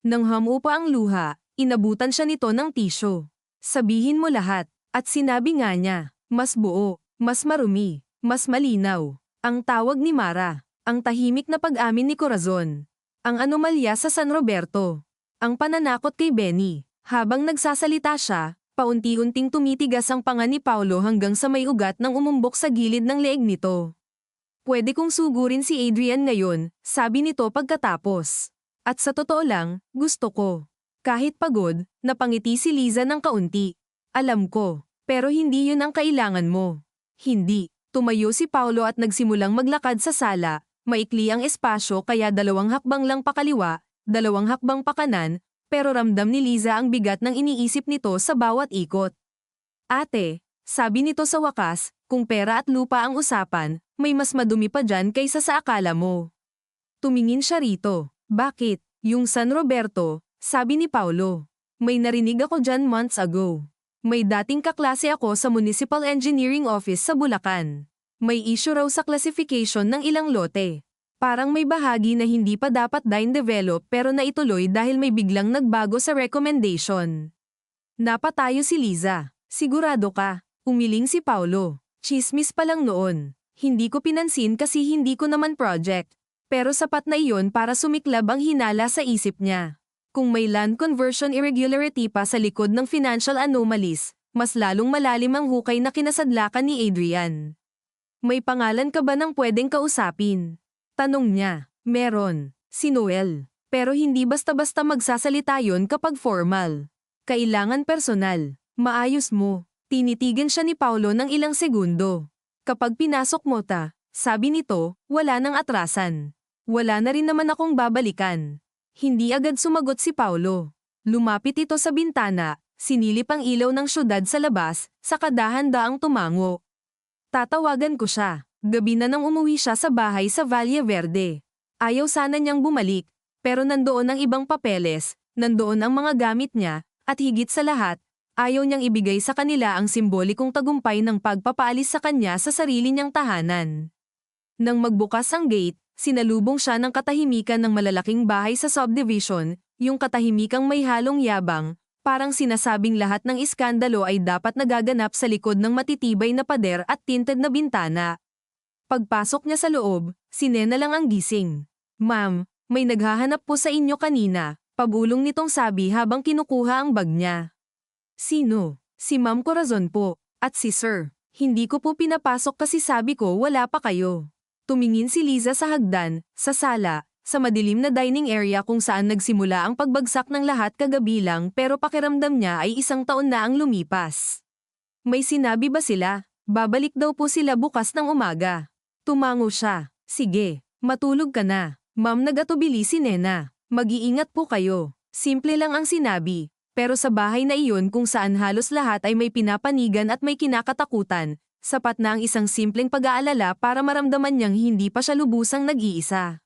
Nang hamupa ang luha, inabutan siya nito ng tisyo. Sabihin mo lahat, at sinabi nga niya, mas buo, mas marumi, mas malinaw. Ang tawag ni Mara, ang tahimik na pag-amin ni Corazon, ang anomalya sa San Roberto, ang pananakot kay Benny. Habang nagsasalita siya, paunti-unting tumitigas ang panga ni Paulo hanggang sa may ugat ng umumbok sa gilid ng leeg nito. Pwede kong sugurin si Adrian ngayon, sabi nito pagkatapos. At sa totoo lang, gusto ko. Kahit pagod, napangiti si Liza ng kaunti. Alam ko, pero hindi yun ang kailangan mo. Hindi. Tumayo si Paulo at nagsimulang maglakad sa sala, maikli ang espasyo kaya 2 hakbang lang pakaliwa, 2 hakbang pakanan, pero ramdam ni Liza ang bigat ng iniisip nito sa bawat ikot. Ate, sabi nito sa wakas, kung pera at lupa ang usapan, may mas madumi pa dyan kaysa sa akala mo. Tumingin siya rito. Bakit? Yung San Roberto, sabi ni Paulo. May narinig ako dyan months ago. May dating kaklase ako sa Municipal Engineering Office sa Bulacan. May issue raw sa classification ng ilang lote. Parang may bahagi na hindi pa dapat develop pero naituloy dahil may biglang nagbago sa recommendation. Napatayo si Liza. Sigurado ka? Umiling si Paulo. Chismis pa lang noon. Hindi ko pinansin kasi hindi ko naman project. Pero sapat na iyon para sumiklab ang hinala sa isip niya. Kung may land conversion irregularity pa sa likod ng financial anomalies, mas lalong malalim ang hukay na kinasadlakan ni Adrian. May pangalan ka ba ng pwedeng kausapin? Tanong niya. Meron. Si Noel. Pero hindi basta-basta magsasalita yon kapag formal. Kailangan personal. Maayos mo. Tinitigan siya ni Paulo ng ilang segundo. Kapag pinasok mo sabi nito, wala nang atrasan. Wala na rin naman akong babalikan. Hindi agad sumagot si Paulo. Lumapit ito sa bintana, sinilip ang ilaw ng syudad sa labas, saka dahan-daang tumango. Tatawagan ko siya. Gabi na nang umuwi siya sa bahay sa Valle Verde. Ayaw sana niyang bumalik, pero nandoon ang ibang papeles, nandoon ang mga gamit niya, at higit sa lahat, ayaw niyang ibigay sa kanila ang simbolikong tagumpay ng pagpapaalis sa kanya sa sarili niyang tahanan. Nang magbukas ang gate, sinalubong siya ng katahimikan ng malalaking bahay sa subdivision, yung katahimikang may halong yabang, parang sinasabing lahat ng iskandalo ay dapat nagaganap sa likod ng matitibay na pader at tinted na bintana. Pagpasok niya sa loob, si Nena lang ang gising. Ma'am, may naghahanap po sa inyo kanina, pabulong nitong sabi habang kinukuha ang bag niya. Sino? Si Ma'am Corazon po, at si Sir. Hindi ko po pinapasok kasi sabi ko wala pa kayo. Tumingin si Liza sa hagdan, sa sala, sa madilim na dining area kung saan nagsimula ang pagbagsak ng lahat kagabi lang pero pakiramdam niya ay 1 taon na ang lumipas. May sinabi ba sila? Babalik daw po sila bukas ng umaga. Tumango siya. Sige, matulog ka na. Ma'am, nagatubili si Nena. Mag-iingat po kayo. Simple lang ang sinabi. Pero sa bahay na iyon kung saan halos lahat ay may pinapanigan at may kinakatakutan, sapat na ang isang simpleng pag-aalala para maramdaman niyang hindi pa siya lubusang nag-iisa.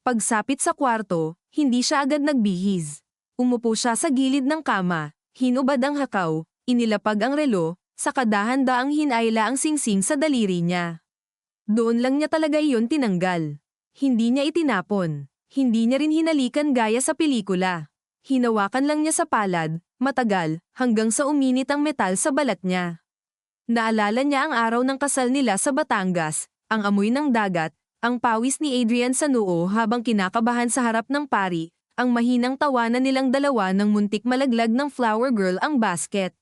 Pagsapit sa kwarto, hindi siya agad nagbihis. Umupo siya sa gilid ng kama, hinubad ang hakaw, inilapag ang relo, saka dahan-daang hinayla ang singsing sa daliri niya. Doon lang niya talaga iyon tinanggal. Hindi niya itinapon. Hindi niya rin hinalikan gaya sa pelikula. Hinawakan lang niya sa palad, matagal, hanggang sa uminit ang metal sa balat niya. Naalala niya ang araw ng kasal nila sa Batangas, ang amoy ng dagat, ang pawis ni Adrian sa noo habang kinakabahan sa harap ng pari, ang mahinang tawanan nilang dalawa ng muntik malaglag ng flower girl ang basket.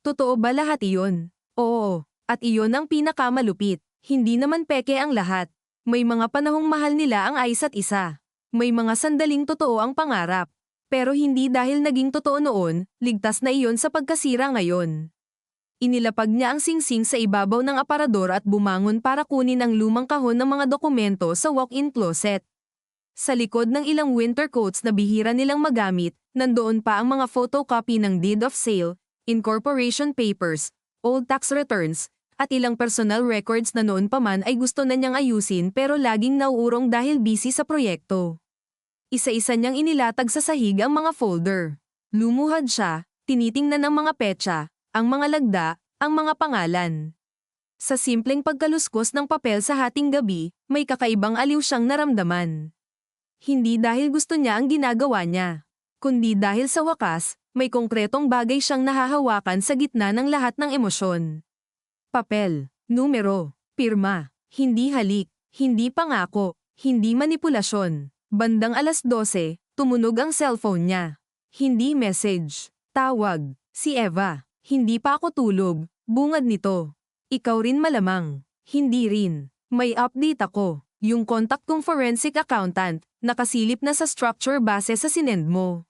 Totoo ba lahat iyon? Oo, at iyon ang pinakamalupit. Hindi naman peke ang lahat. May mga panahong mahal nila ang isa't isa. May mga sandaling totoo ang pangarap. Pero hindi dahil naging totoo noon, ligtas na iyon sa pagkasira ngayon. Inilapag niya ang singsing sa ibabaw ng aparador at bumangon para kunin ang lumang kahon ng mga dokumento sa walk-in closet. Sa likod ng ilang winter coats na bihira nilang magamit, nandoon pa ang mga photocopy ng deed of sale, incorporation papers, old tax returns, at ilang personal records na noon pa man ay gusto na niyang ayusin pero laging nauurong dahil busy sa proyekto. Isa-isa niyang inilatag sa sahig ang mga folder. Lumuhad siya, tinitingnan ang mga petsa, ang mga lagda, ang mga pangalan. Sa simpleng pagkaluskos ng papel sa hating gabi, may kakaibang aliw siyang naramdaman. Hindi dahil gusto niya ang ginagawa niya, kundi dahil sa wakas, may konkretong bagay siyang nahahawakan sa gitna ng lahat ng emosyon. Papel, numero, pirma, hindi halik, hindi pangako, hindi manipulasyon. Bandang 12:00, tumunog ang cellphone niya. Hindi message, tawag, si Eva. Hindi pa ako tulog, bungad nito. Ikaw rin malamang. Hindi rin. May update ako. Yung contact kong forensic accountant, nakasilip na sa structure base sa sinend mo.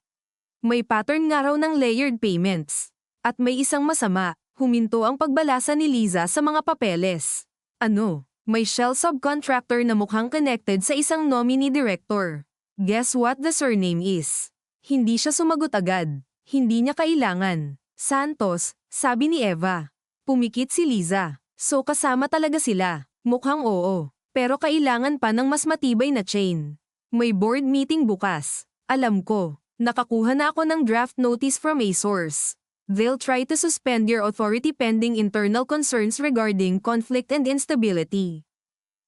May pattern nga raw ng layered payments. At may isang masama. Huminto ang pagbalasa ni Liza sa mga papeles. Ano? May shell subcontractor na mukhang connected sa isang nominee director. Guess what the surname is? Hindi siya sumagot agad. Hindi niya kailangan. Santos, sabi ni Eva. Pumikit si Liza. So kasama talaga sila. Mukhang oo. Pero kailangan pa ng mas matibay na chain. May board meeting bukas. Alam ko. Nakakuha na ako ng draft notice from a source. They'll try to suspend your authority pending internal concerns regarding conflict and instability.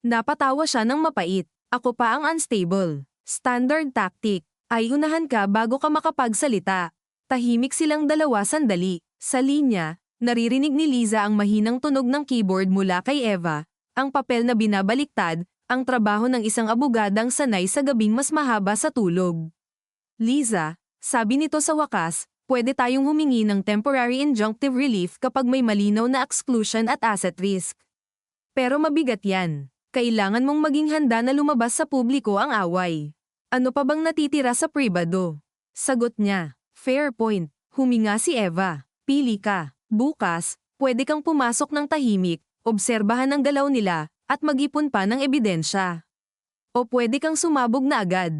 Napatawa siya ng mapait. Ako pa ang unstable. Standard tactic. Ay unahan ka bago ka makapagsalita. Tahimik silang dalawa sandali. Sa linya, naririnig ni Liza ang mahinang tunog ng keyboard mula kay Eva, ang papel na binabaliktad, ang trabaho ng isang abogadang sanay sa gabing mas mahaba sa tulog. Liza, sabi nito sa wakas, pwede tayong humingi ng temporary injunctive relief kapag may malinaw na exclusion at asset risk. Pero mabigat yan. Kailangan mong maging handa na lumabas sa publiko ang away. Ano pa bang natitira sa pribado? Sagot niya. Fair point. Huminga si Eva. Pili ka. Bukas, Pwede kang pumasok ng tahimik, obserbahan ang galaw nila, at mag-ipon pa ng ebidensya. O pwede kang sumabog na agad.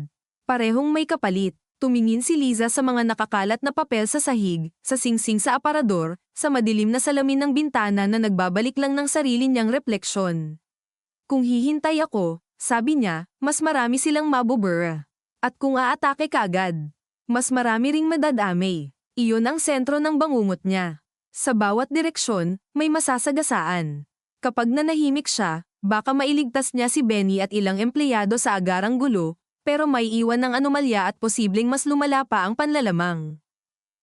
Parehong may kapalit. Tumingin si Liza sa mga nakakalat na papel sa sahig, sa singsing sa aparador, sa madilim na salamin ng bintana na nagbabalik lang ng sarili niyang refleksyon. Kung hihintay ako, sabi niya, mas marami silang mabubura. At kung aatake ka agad, mas marami ring madadamay. Iyon ang sentro ng bangungot niya. Sa bawat direksyon, may masasagasaan. Kapag nanahimik siya, baka mailigtas niya si Benny at ilang empleyado sa agarang gulo, pero may iwan ng anomalya at posibleng mas lumala pa ang panlalamang.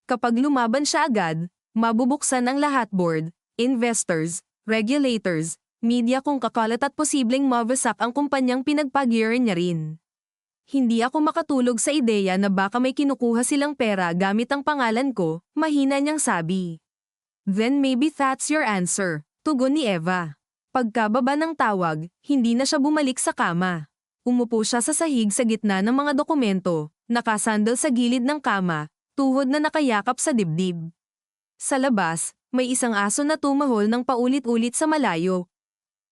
Kapag lumaban siya agad, mabubuksan ang lahat board, investors, regulators, media kung kakalat at posibleng mawasak ang kumpanyang pinagpagiran niya rin. Hindi ako makatulog sa ideya na baka may kinukuha silang pera gamit ang pangalan ko, mahina niyang sabi. Then maybe that's your answer, tugon ni Eva. Pagkababa ng tawag, hindi na siya bumalik sa kama. Umupo siya sa sahig sa gitna ng mga dokumento, nakasandal sa gilid ng kama, tuhod na nakayakap sa dibdib. Sa labas, may isang aso na tumahol ng paulit-ulit sa malayo.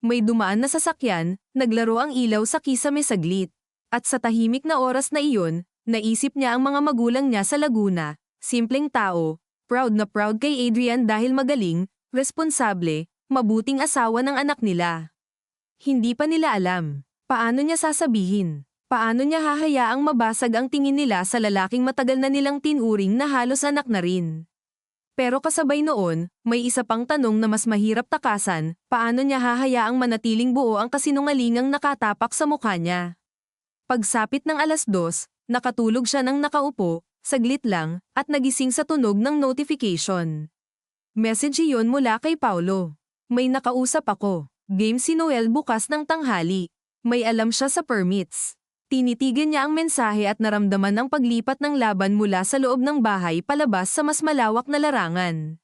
May dumaan na sasakyan, naglaro ang ilaw sa kisame saglit. At sa tahimik na oras na iyon, naisip niya ang mga magulang niya sa Laguna, simpleng tao, proud na proud kay Adrian dahil magaling, responsable, mabuting asawa ng anak nila. Hindi pa nila alam. Paano niya sasabihin? Paano niya hahayaang mabasag ang tingin nila sa lalaking matagal na nilang tinuring na halos anak na rin? Pero kasabay noon, may isa pang tanong na mas mahirap takasan, paano niya hahayaang manatiling buo ang kasinungalingang nakatapak sa mukha niya? Pagsapit ng 2:00, nakatulog siya ng nakaupo, saglit lang, at nagising sa tunog ng notification. Message iyon mula kay Paulo. May nakausap ako. Game si Noel bukas ng tanghali. May alam siya sa permits. Tinitigan niya ang mensahe at naramdaman ang paglipat ng laban mula sa loob ng bahay palabas sa mas malawak na larangan.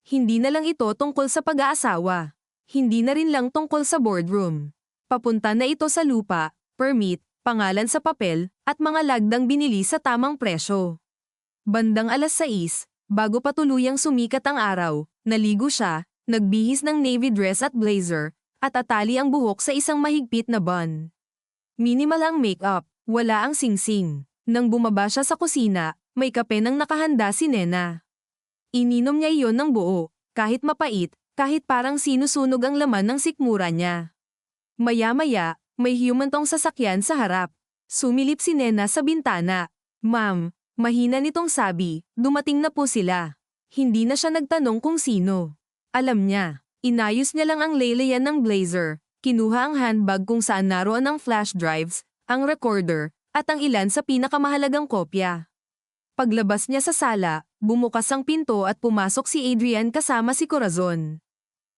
Hindi na lang ito tungkol sa pag-aasawa. Hindi na rin lang tungkol sa boardroom. Papunta na ito sa lupa, permit, pangalan sa papel, at mga lagdang binili sa tamang presyo. Bandang 6:00, bago pa tuluyang sumikat ang araw, naligo siya, nagbihis ng navy dress at blazer, at atali ang buhok sa isang mahigpit na bun. Minimal ang makeup, wala ang singsing. Nang bumaba siya sa kusina, may kape nang nakahanda si Nena. Ininom niya iyon ng buo, kahit mapait, kahit parang sinusunog ang laman ng sikmura niya. Maya-maya, may humantong sasakyan sa harap. Sumilip si Nena sa bintana. Ma'am, mahina nitong sabi, dumating na po sila. Hindi na siya nagtanong kung sino. Alam niya. Inayos niya lang ang laylayan ng blazer, kinuha ang handbag kung saan naroon ang flash drives, ang recorder, at ang ilan sa pinakamahalagang kopya. Paglabas niya sa sala, bumukas ang pinto at pumasok si Adrian kasama si Corazon.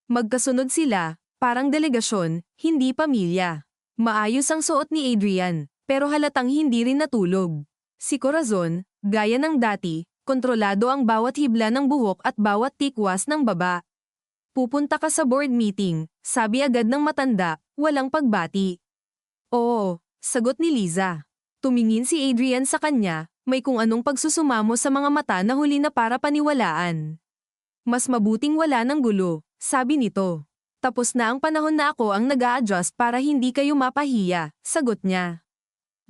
Magkasunod sila, parang delegasyon, hindi pamilya. Maayos ang suot ni Adrian, pero halatang hindi rin natulog. Si Corazon, gaya ng dati, kontrolado ang bawat hibla ng buhok at bawat tikwas ng baba. Pupunta ka sa board meeting, sabi agad ng matanda, walang pagbati. Oo, sagot ni Liza. Tumingin si Adrian sa kanya, may kung anong pagsusumamo sa mga mata na huli na para paniwalaan. Mas mabuting wala ng gulo, sabi nito. Tapos na ang panahon na ako ang nag-a-adjust para hindi kayo mapahiya, sagot niya.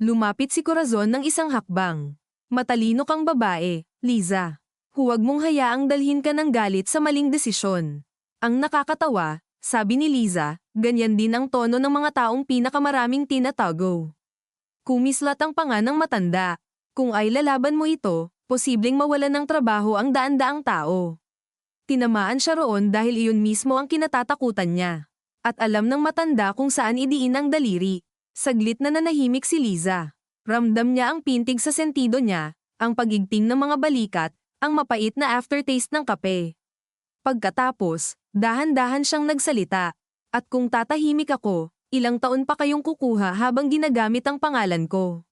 Lumapit si Corazon ng isang hakbang. Matalino kang babae, Liza. Huwag mong hayaang dalhin ka ng galit sa maling desisyon. Ang nakakatawa, sabi ni Liza, ganyan din ang tono ng mga taong pinakamaraming tinatago. Kumislat ang panga ng matanda. Kung ay lalaban mo ito, posibleng mawalan ng trabaho ang daan-daang tao. Tinamaan siya roon dahil iyon mismo ang kinatatakutan niya. At alam ng matanda kung saan idiin ang daliri. Saglit na nanahimik si Liza. Ramdam niya ang pintig sa sentido niya, ang pagigting ng mga balikat, ang mapait na aftertaste ng kape. Pagkatapos, dahan-dahan siyang nagsalita. At kung tatahimik ako, ilang taon pa kayong kukuha habang ginagamit ang pangalan ko.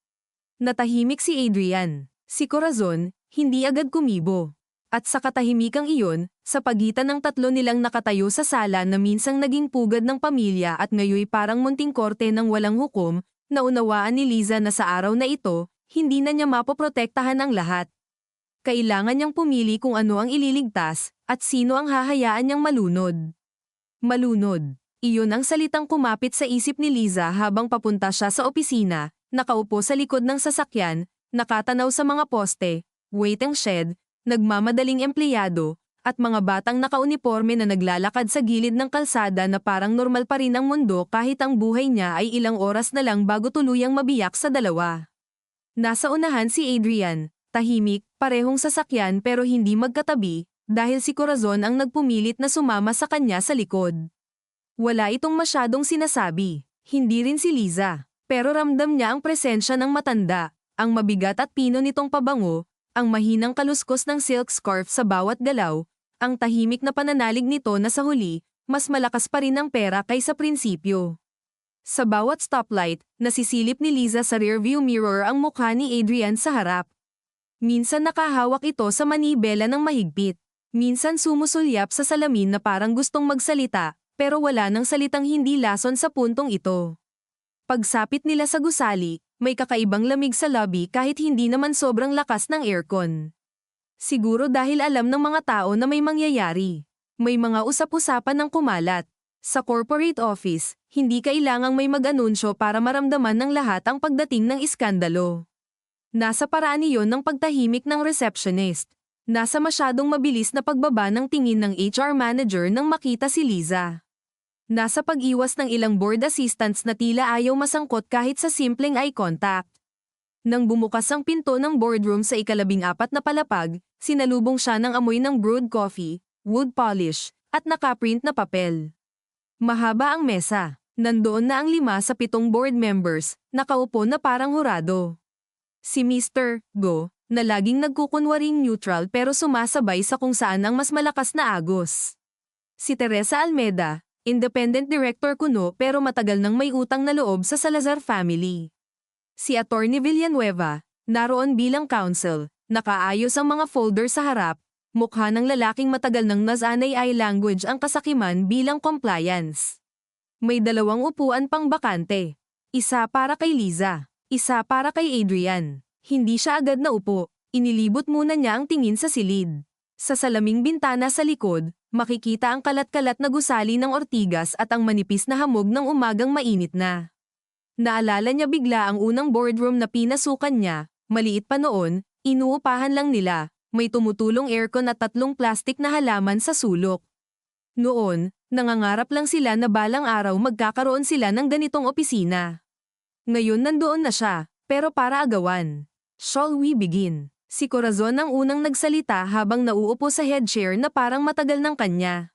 Natahimik si Adrian. Si Corazon, hindi agad kumibo. At sa katahimikang iyon, sa pagitan ng tatlo nilang nakatayo sa sala na minsang naging pugad ng pamilya at ngayoy parang munting korte ng walang hukom, naunawaan ni Liza na sa araw na ito, hindi na niya mapoprotektahan ang lahat. Kailangan niyang pumili kung ano ang ililigtas, at sino ang hahayaan niyang malunod. Malunod. Iyon ang salitang kumapit sa isip ni Liza habang papunta siya sa opisina, nakaupo sa likod ng sasakyan, nakatanaw sa mga poste, waiting shed, nagmamadaling empleyado, at mga batang nakauniporme na naglalakad sa gilid ng kalsada na parang normal pa rin ang mundo kahit ang buhay niya ay ilang oras na lang bago tuluyang mabiyak sa dalawa. Nasa unahan si Adrian, tahimik, parehong sasakyan pero hindi magkatabi, dahil si Corazon ang nagpumilit na sumama sa kanya sa likod. Wala itong masyadong sinasabi, hindi rin si Liza, pero ramdam niya ang presensya ng matanda, ang mabigat at pino nitong pabango, ang mahinang kaluskos ng silk scarf sa bawat galaw, ang tahimik na pananalig nito na sa huli, mas malakas pa rin ang pera kaysa prinsipyo. Sa bawat stoplight, nasisilip ni Liza sa rearview mirror ang mukha ni Adrian sa harap. Minsan nakahawak ito sa manibela ng mahigpit, minsan sumusulyap sa salamin na parang gustong magsalita, pero wala nang salitang hindi lason sa puntong ito. Pagsapit nila sa gusali, may kakaibang lamig sa lobby kahit hindi naman sobrang lakas ng aircon. Siguro dahil alam ng mga tao na may mangyayari. May mga usap-usapan ng kumalat. Sa corporate office, hindi kailangang may mag-anunsyo para maramdaman ng lahat ang pagdating ng iskandalo. Nasa paraan iyon ng pagtahimik ng receptionist. Nasa masyadong mabilis na pagbaba ng tingin ng HR manager nang makita si Liza. Nasa pag-iwas ng ilang board assistants na tila ayaw masangkot kahit sa simpleng eye contact. Nang bumukas ang pinto ng boardroom sa ika-14 na palapag, sinalubong siya ng amoy ng brewed coffee, wood polish, at nakaprint na papel. Mahaba ang mesa. Nandoon na ang 5 sa 7 board members, nakaupo na parang hurado. Si Mr. Go, na laging nagkukunwaring neutral pero sumasabay sa kung saan ang mas malakas na agos. Si Teresa Almeda, independent director kuno pero matagal nang may utang na loob sa Salazar family. Si Attorney Villanueva, naroon bilang counsel, nakaayos ang mga folder sa harap, mukha ng lalaking matagal nang nasanay ay language ang kasakiman bilang compliance. May 2 upuan pang bakante. Isa para kay Liza, isa para kay Adrian. Hindi siya agad na upo, inilibot muna niya ang tingin sa silid. Sa salaming bintana sa likod, makikita ang kalat-kalat na gusali ng ortigas at ang manipis na hamog ng umagang mainit na. Naalala niya bigla ang unang boardroom na pinasukan niya, maliit pa noon, inuupahan lang nila, may tumutulong aircon at 3 plastik na halaman sa sulok. Noon, nangangarap lang sila na balang araw magkakaroon sila ng ganitong opisina. Ngayon nandoon na siya, pero para agawan. Shall we begin? Si Corazon ang unang nagsalita habang nauupo sa headchair na parang matagal ng kanya.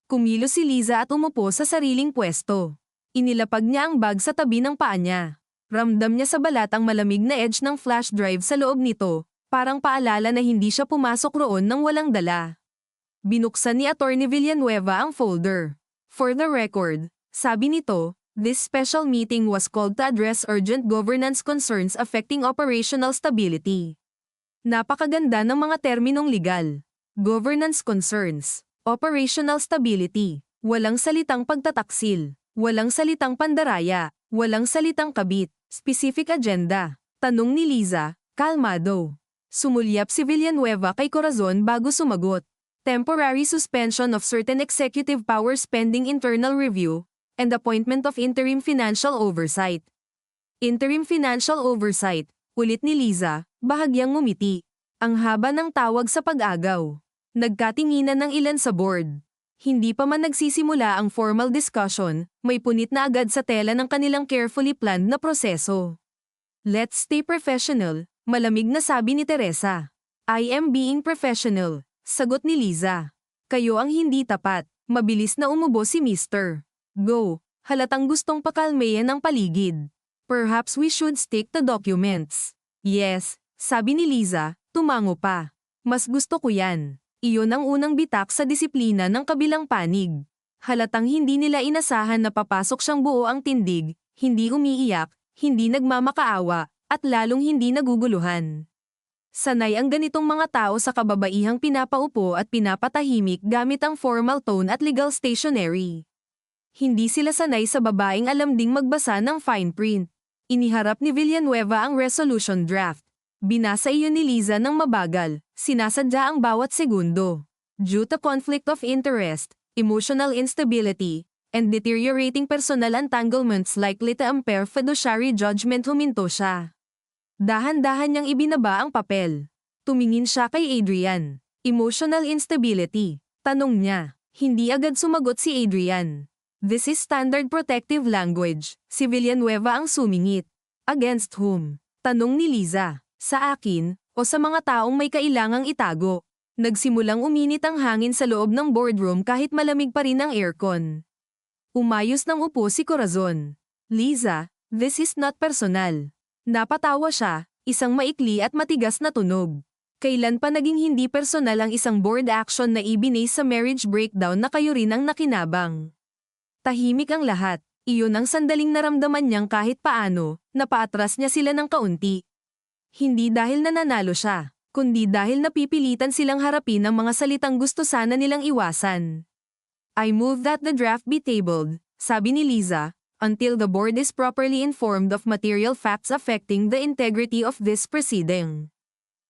Kumilos si Liza at umupo sa sariling pwesto. Inilapag niya ang bag sa tabi ng paa niya. Ramdam niya sa balat ang malamig na edge ng flash drive sa loob nito, parang paalala na hindi siya pumasok roon nang walang dala. Binuksan ni Attorney Villanueva ang folder. For the record, sabi nito, this special meeting was called to address urgent governance concerns affecting operational stability. Napakaganda ng mga terminong legal. Governance concerns, operational stability, walang salitang pagtataksil, walang salitang pandaraya, walang salitang kabit, specific agenda. Tanong ni Liza, kalmado. Sumulyap si Villanueva kay Corazon bago sumagot. Temporary suspension of certain executive powers pending internal review, and appointment of interim financial oversight. Interim financial oversight, ulit ni Liza, bahagyang ngumiti. Ang haba ng tawag sa pag-agaw. Nagkatinginan ng ilan sa board. Hindi pa man nagsisimula ang formal discussion, may punit na agad sa tela ng kanilang carefully planned na proseso. Let's stay professional, malamig na sabi ni Teresa. I am being professional, sagot ni Liza. Kayo ang hindi tapat, mabilis na umubo si Mr. Go, halatang gustong pakalmayan ang paligid. Perhaps we should stick to documents. Yes, sabi ni Liza, tumango pa. Mas gusto ko yan. Iyon ang unang bitak sa disiplina ng kabilang panig. Halatang hindi nila inasahan na papasok siyang buo ang tindig, hindi umiiyak, hindi nagmamakaawa, at lalong hindi naguguluhan. Sanay ang ganitong mga tao sa kababaihang pinapaupo at pinapatahimik gamit ang formal tone at legal stationery. Hindi sila sanay sa babaeng alam ding magbasa ng fine print. Iniharap ni Villanueva ang resolution draft. Binasa iyon ni Liza ng mabagal, sinasadya ang bawat segundo. Due to conflict of interest, emotional instability, and deteriorating personal entanglements likely to impair fiduciary judgment, huminto siya. Dahan-dahan niyang ibinaba ang papel. Tumingin siya kay Adrian. Emotional instability. Tanong niya. Hindi agad sumagot si Adrian. This is standard protective language. Si Villanueva ang sumingit. Against whom? Tanong ni Liza. Sa akin, o sa mga taong may kailangang itago. Nagsimulang uminit ang hangin sa loob ng boardroom kahit malamig pa rin ang aircon. Umayos ng upo si Corazon. Liza, this is not personal. Napatawa siya, isang maikli at matigas na tunog. Kailan pa naging hindi personal ang isang board action na ibinase sa marriage breakdown na kayo rin ang nakinabang? Tahimik ang lahat, iyon ang sandaling naramdaman niyang kahit paano, napaatras niya sila ng kaunti. Hindi dahil nananalo siya, kundi dahil napipilitan silang harapin ang mga salitang gusto sana nilang iwasan. I move that the draft be tabled, sabi ni Liza, until the board is properly informed of material facts affecting the integrity of this proceeding.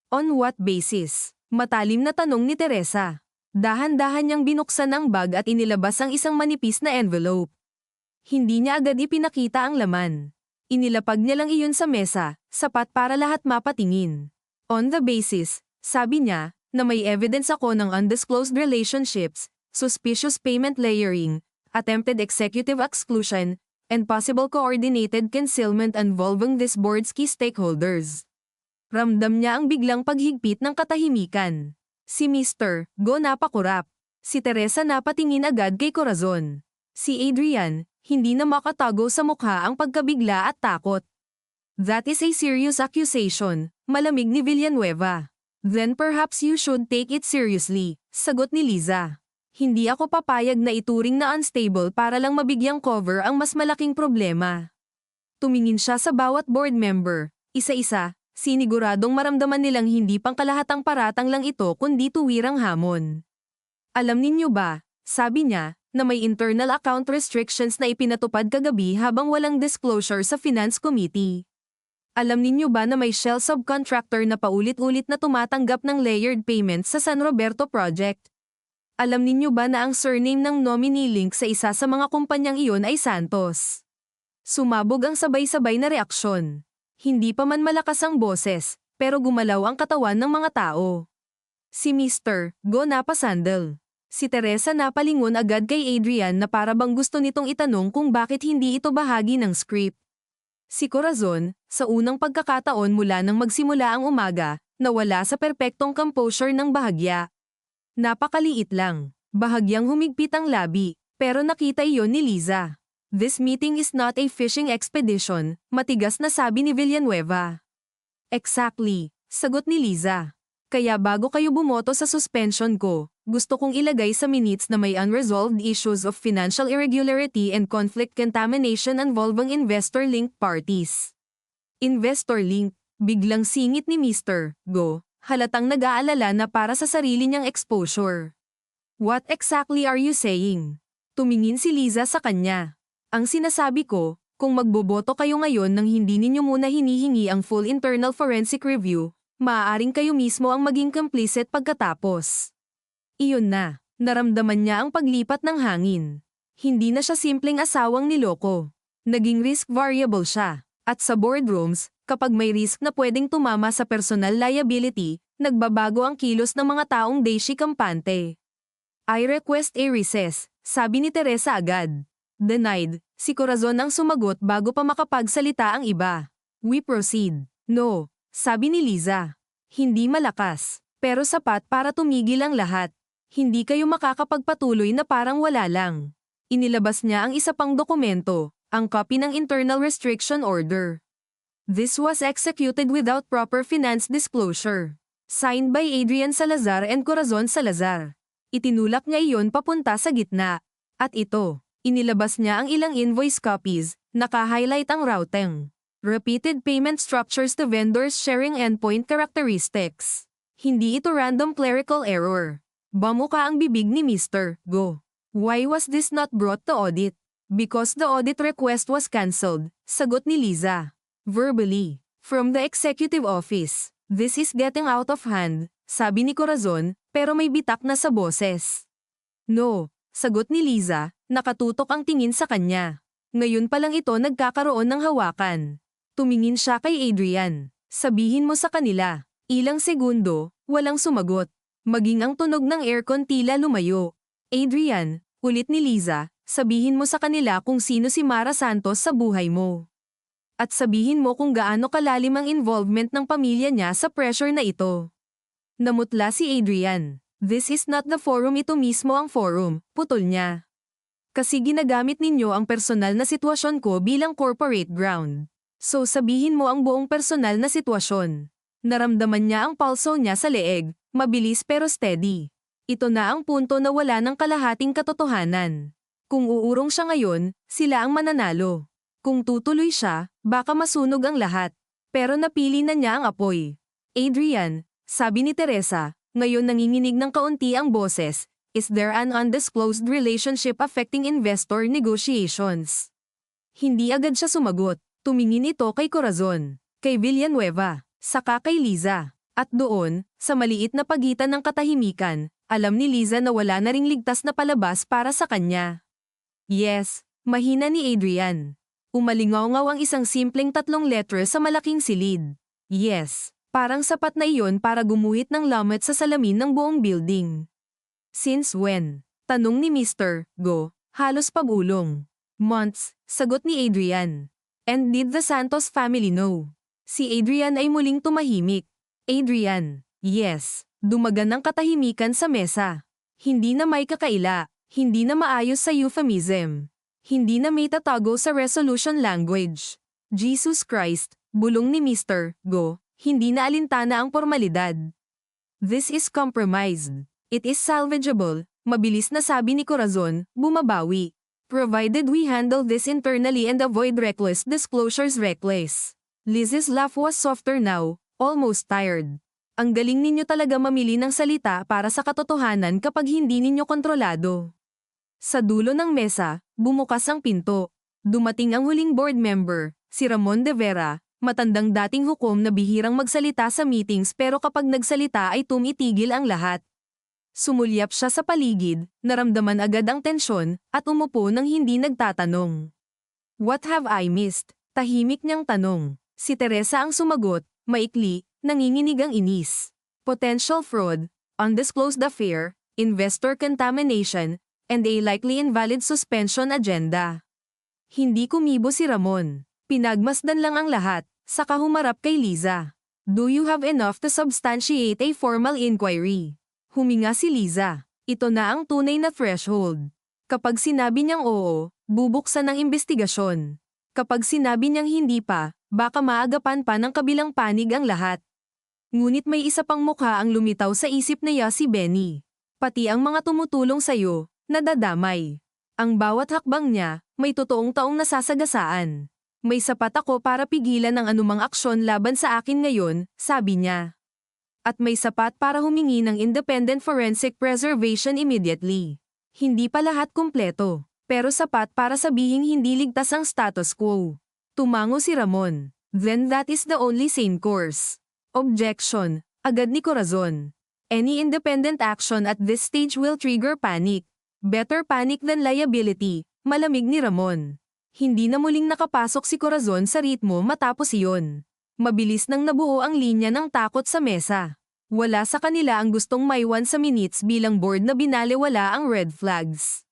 On what basis? Matalim na tanong ni Teresa. Dahan-dahan niyang binuksan ang bag at inilabas ang isang manipis na envelope. Hindi niya agad ipinakita ang laman. Inilapag niya lang iyon sa mesa, sapat para lahat mapatingin. On the basis, sabi niya, na may evidence ako ng undisclosed relationships, suspicious payment layering, attempted executive exclusion, and possible coordinated concealment involving this board's key stakeholders. Ramdam niya ang biglang paghigpit ng katahimikan. Si Mr. Go napakurap. Si Teresa napatingin agad kay Corazon. Si Adrian, hindi na makatago sa mukha ang pagkabigla at takot. That is a serious accusation, malamig ni Villanueva. Then perhaps you should take it seriously, sagot ni Liza. Hindi ako papayag na ituring na unstable para lang mabigyang cover ang mas malaking problema. Tumingin siya sa bawat board member, isa-isa, siniguradong maramdaman nilang hindi pangkalahatang paratang lang ito kundi tuwirang hamon. Alam ninyo ba, sabi niya, na may internal account restrictions na ipinatupad kagabi habang walang disclosure sa Finance Committee. Alam ninyo ba na may shell subcontractor na paulit-ulit na tumatanggap ng layered payments sa San Roberto project? Alam ninyo ba na ang surname ng nominee link sa isa sa mga kumpanyang iyon ay Santos? Sumabog ang sabay-sabay na reaksyon. Hindi pa man malakas ang boses, pero gumalaw ang katawan ng mga tao. Si Mr. Go napasandal. Si Teresa napalingon agad kay Adrian na para bang gusto nitong itanong kung bakit hindi ito bahagi ng script. Si Corazon, sa unang pagkakataon mula nang magsimula ang umaga, nawala sa perpektong composure ng bahagya. Napakaliit lang. Bahagyang humigpit ang labi, pero nakita iyon ni Liza. This meeting is not a fishing expedition, matigas na sabi ni Villanueva. Exactly, sagot ni Liza. Kaya bago kayo bumoto sa suspension ko, gusto kong ilagay sa minutes na may unresolved issues of financial irregularity and conflict contamination involving investor-linked parties. Investor-linked, biglang singit ni Mr. Go. Halatang nag-aalala na para sa sarili niyang exposure. What exactly are you saying? Tumingin si Liza sa kanya. Ang sinasabi ko, kung magboboto kayo ngayon nang hindi ninyo muna hinihingi ang full internal forensic review, maaaring kayo mismo ang maging complicit pagkatapos. Iyon na, naramdaman niya ang paglipat ng hangin. Hindi na siya simpleng asawang niloko. Naging risk variable siya. At sa boardrooms, kapag may risk na pwedeng tumama sa personal liability, nagbabago ang kilos ng mga taong daishi kampante. I request a recess, sabi ni Teresa agad. Denied, si Corazon ang sumagot bago pa makapagsalita ang iba. We proceed. No, sabi ni Liza. Hindi malakas, pero sapat para tumigil ang lahat. Hindi kayo makakapagpatuloy na parang wala lang. Inilabas niya ang isa pang dokumento, ang copy ng Internal Restriction Order. This was executed without proper finance disclosure. Signed by Adrian Salazar and Corazon Salazar. Itinulak niya iyon papunta sa gitna. At ito, inilabas niya ang ilang invoice copies, naka-highlight ang routing. Repeated payment structures to vendors sharing endpoint characteristics. Hindi ito random clerical error. Bamuka ang bibig ni Mr. Go. Why was this not brought to audit? Because the audit request was cancelled, sagot ni Liza. Verbally, from the executive office. This is getting out of hand, sabi ni Corazon, pero may bitak na sa boses. No, sagot ni Liza, nakatutok ang tingin sa kanya. Ngayon pa lang ito nagkakaroon ng hawakan. Tumingin siya kay Adrian. Sabihin mo sa kanila. Ilang segundo, walang sumagot. Maging ang tunog ng aircon tila lumayo. Adrian, ulit ni Liza, sabihin mo sa kanila kung sino si Mara Santos sa buhay mo. At sabihin mo kung gaano kalalim ang involvement ng pamilya niya sa pressure na ito. Namutla si Adrian. This is not the forum, ito mismo ang forum, putol niya. Kasi ginagamit ninyo ang personal na sitwasyon ko bilang corporate ground. So sabihin mo ang buong personal na sitwasyon. Naramdaman niya ang pulso niya sa leeg, mabilis pero steady. Ito na ang punto na wala ng kalahating katotohanan. Kung uurong siya ngayon, sila ang mananalo. Kung tutuloy siya, baka masunog ang lahat. Pero napili na niya ang apoy. Adrian, sabi ni Teresa, ngayon nanginginig ng kaunti ang boses, is there an undisclosed relationship affecting investor negotiations? Hindi agad siya sumagot. Tumingin ito kay Corazon, kay Villanueva, saka kay Liza. At doon, sa maliit na pagitan ng katahimikan, alam ni Liza na wala na ring ligtas na palabas para sa kanya. Yes, mahina ni Adrian. Umalingaw-ngaw ang isang simpleng 3 letres sa malaking silid. Yes. Parang sapat na iyon para gumuhit ng lamat sa salamin ng buong building. Since when? Tanong ni Mr. Go, halos pabulong. Months, sagot ni Adrian. And did the Santos family know? Si Adrian ay muling tumahimik. Adrian, yes. Dumagan ang katahimikan sa mesa. Hindi na may kakaila, hindi na maayos sa euphemism. Hindi na may tatago sa resolution language. Jesus Christ, bulong ni Mr. Go. Hindi na alintana ang formalidad. This is compromised. It is salvageable, mabilis na sabi ni Corazon, bumabawi. Provided we handle this internally and avoid reckless disclosures. Reckless. Liz's laugh was softer now, almost tired. Ang galing ninyo talaga mamili ng salita para sa katotohanan kapag hindi ninyo kontrolado. Sa dulo ng mesa, bumukas ang pinto. Dumating ang huling board member, si Ramon de Vera, matandang dating hukom na bihirang magsalita sa meetings pero kapag nagsalita ay tumitigil ang lahat. Sumulyap siya sa paligid, naramdaman agad ang tensyon, at umupo nang hindi nagtatanong. What have I missed? Tahimik niyang tanong. Si Teresa ang sumagot, maikli, nanginginig ang inis. Potential fraud, undisclosed affair, investor contamination, and a likely invalid suspension agenda. Hindi kumibo si Ramon. Pinagmasdan lang ang lahat, saka humarap kay Liza. Do you have enough to substantiate a formal inquiry? Huminga si Liza. Ito na ang tunay na threshold. Kapag sinabi niyang oo, bubuksan ang investigasyon. Kapag sinabi niyang hindi pa, baka maagapan pa ng kabilang panig ang lahat. Ngunit may isa pang mukha ang lumitaw sa isip niya, si Benny. Pati ang mga tumutulong sayo, nadadamay. Ang bawat hakbang niya, may totoong taong nasasagasaan. May sapat ako para pigilan ang anumang aksyon laban sa akin ngayon, sabi niya. At may sapat para humingi ng independent forensic preservation immediately. Hindi pa lahat kumpleto, pero sapat para sabihing hindi ligtas ang status quo. Tumango si Ramon. Then that is the only sane course. Objection, agad ni Corazon. Any independent action at this stage will trigger panic. Better panic than liability, malamig ni Ramon. Hindi na muling nakapasok si Corazon sa ritmo matapos iyon. Mabilis nang nabuo ang linya ng takot sa mesa. Wala sa kanila ang gustong maiwan sa minutes bilang board na binalewala ang red flags.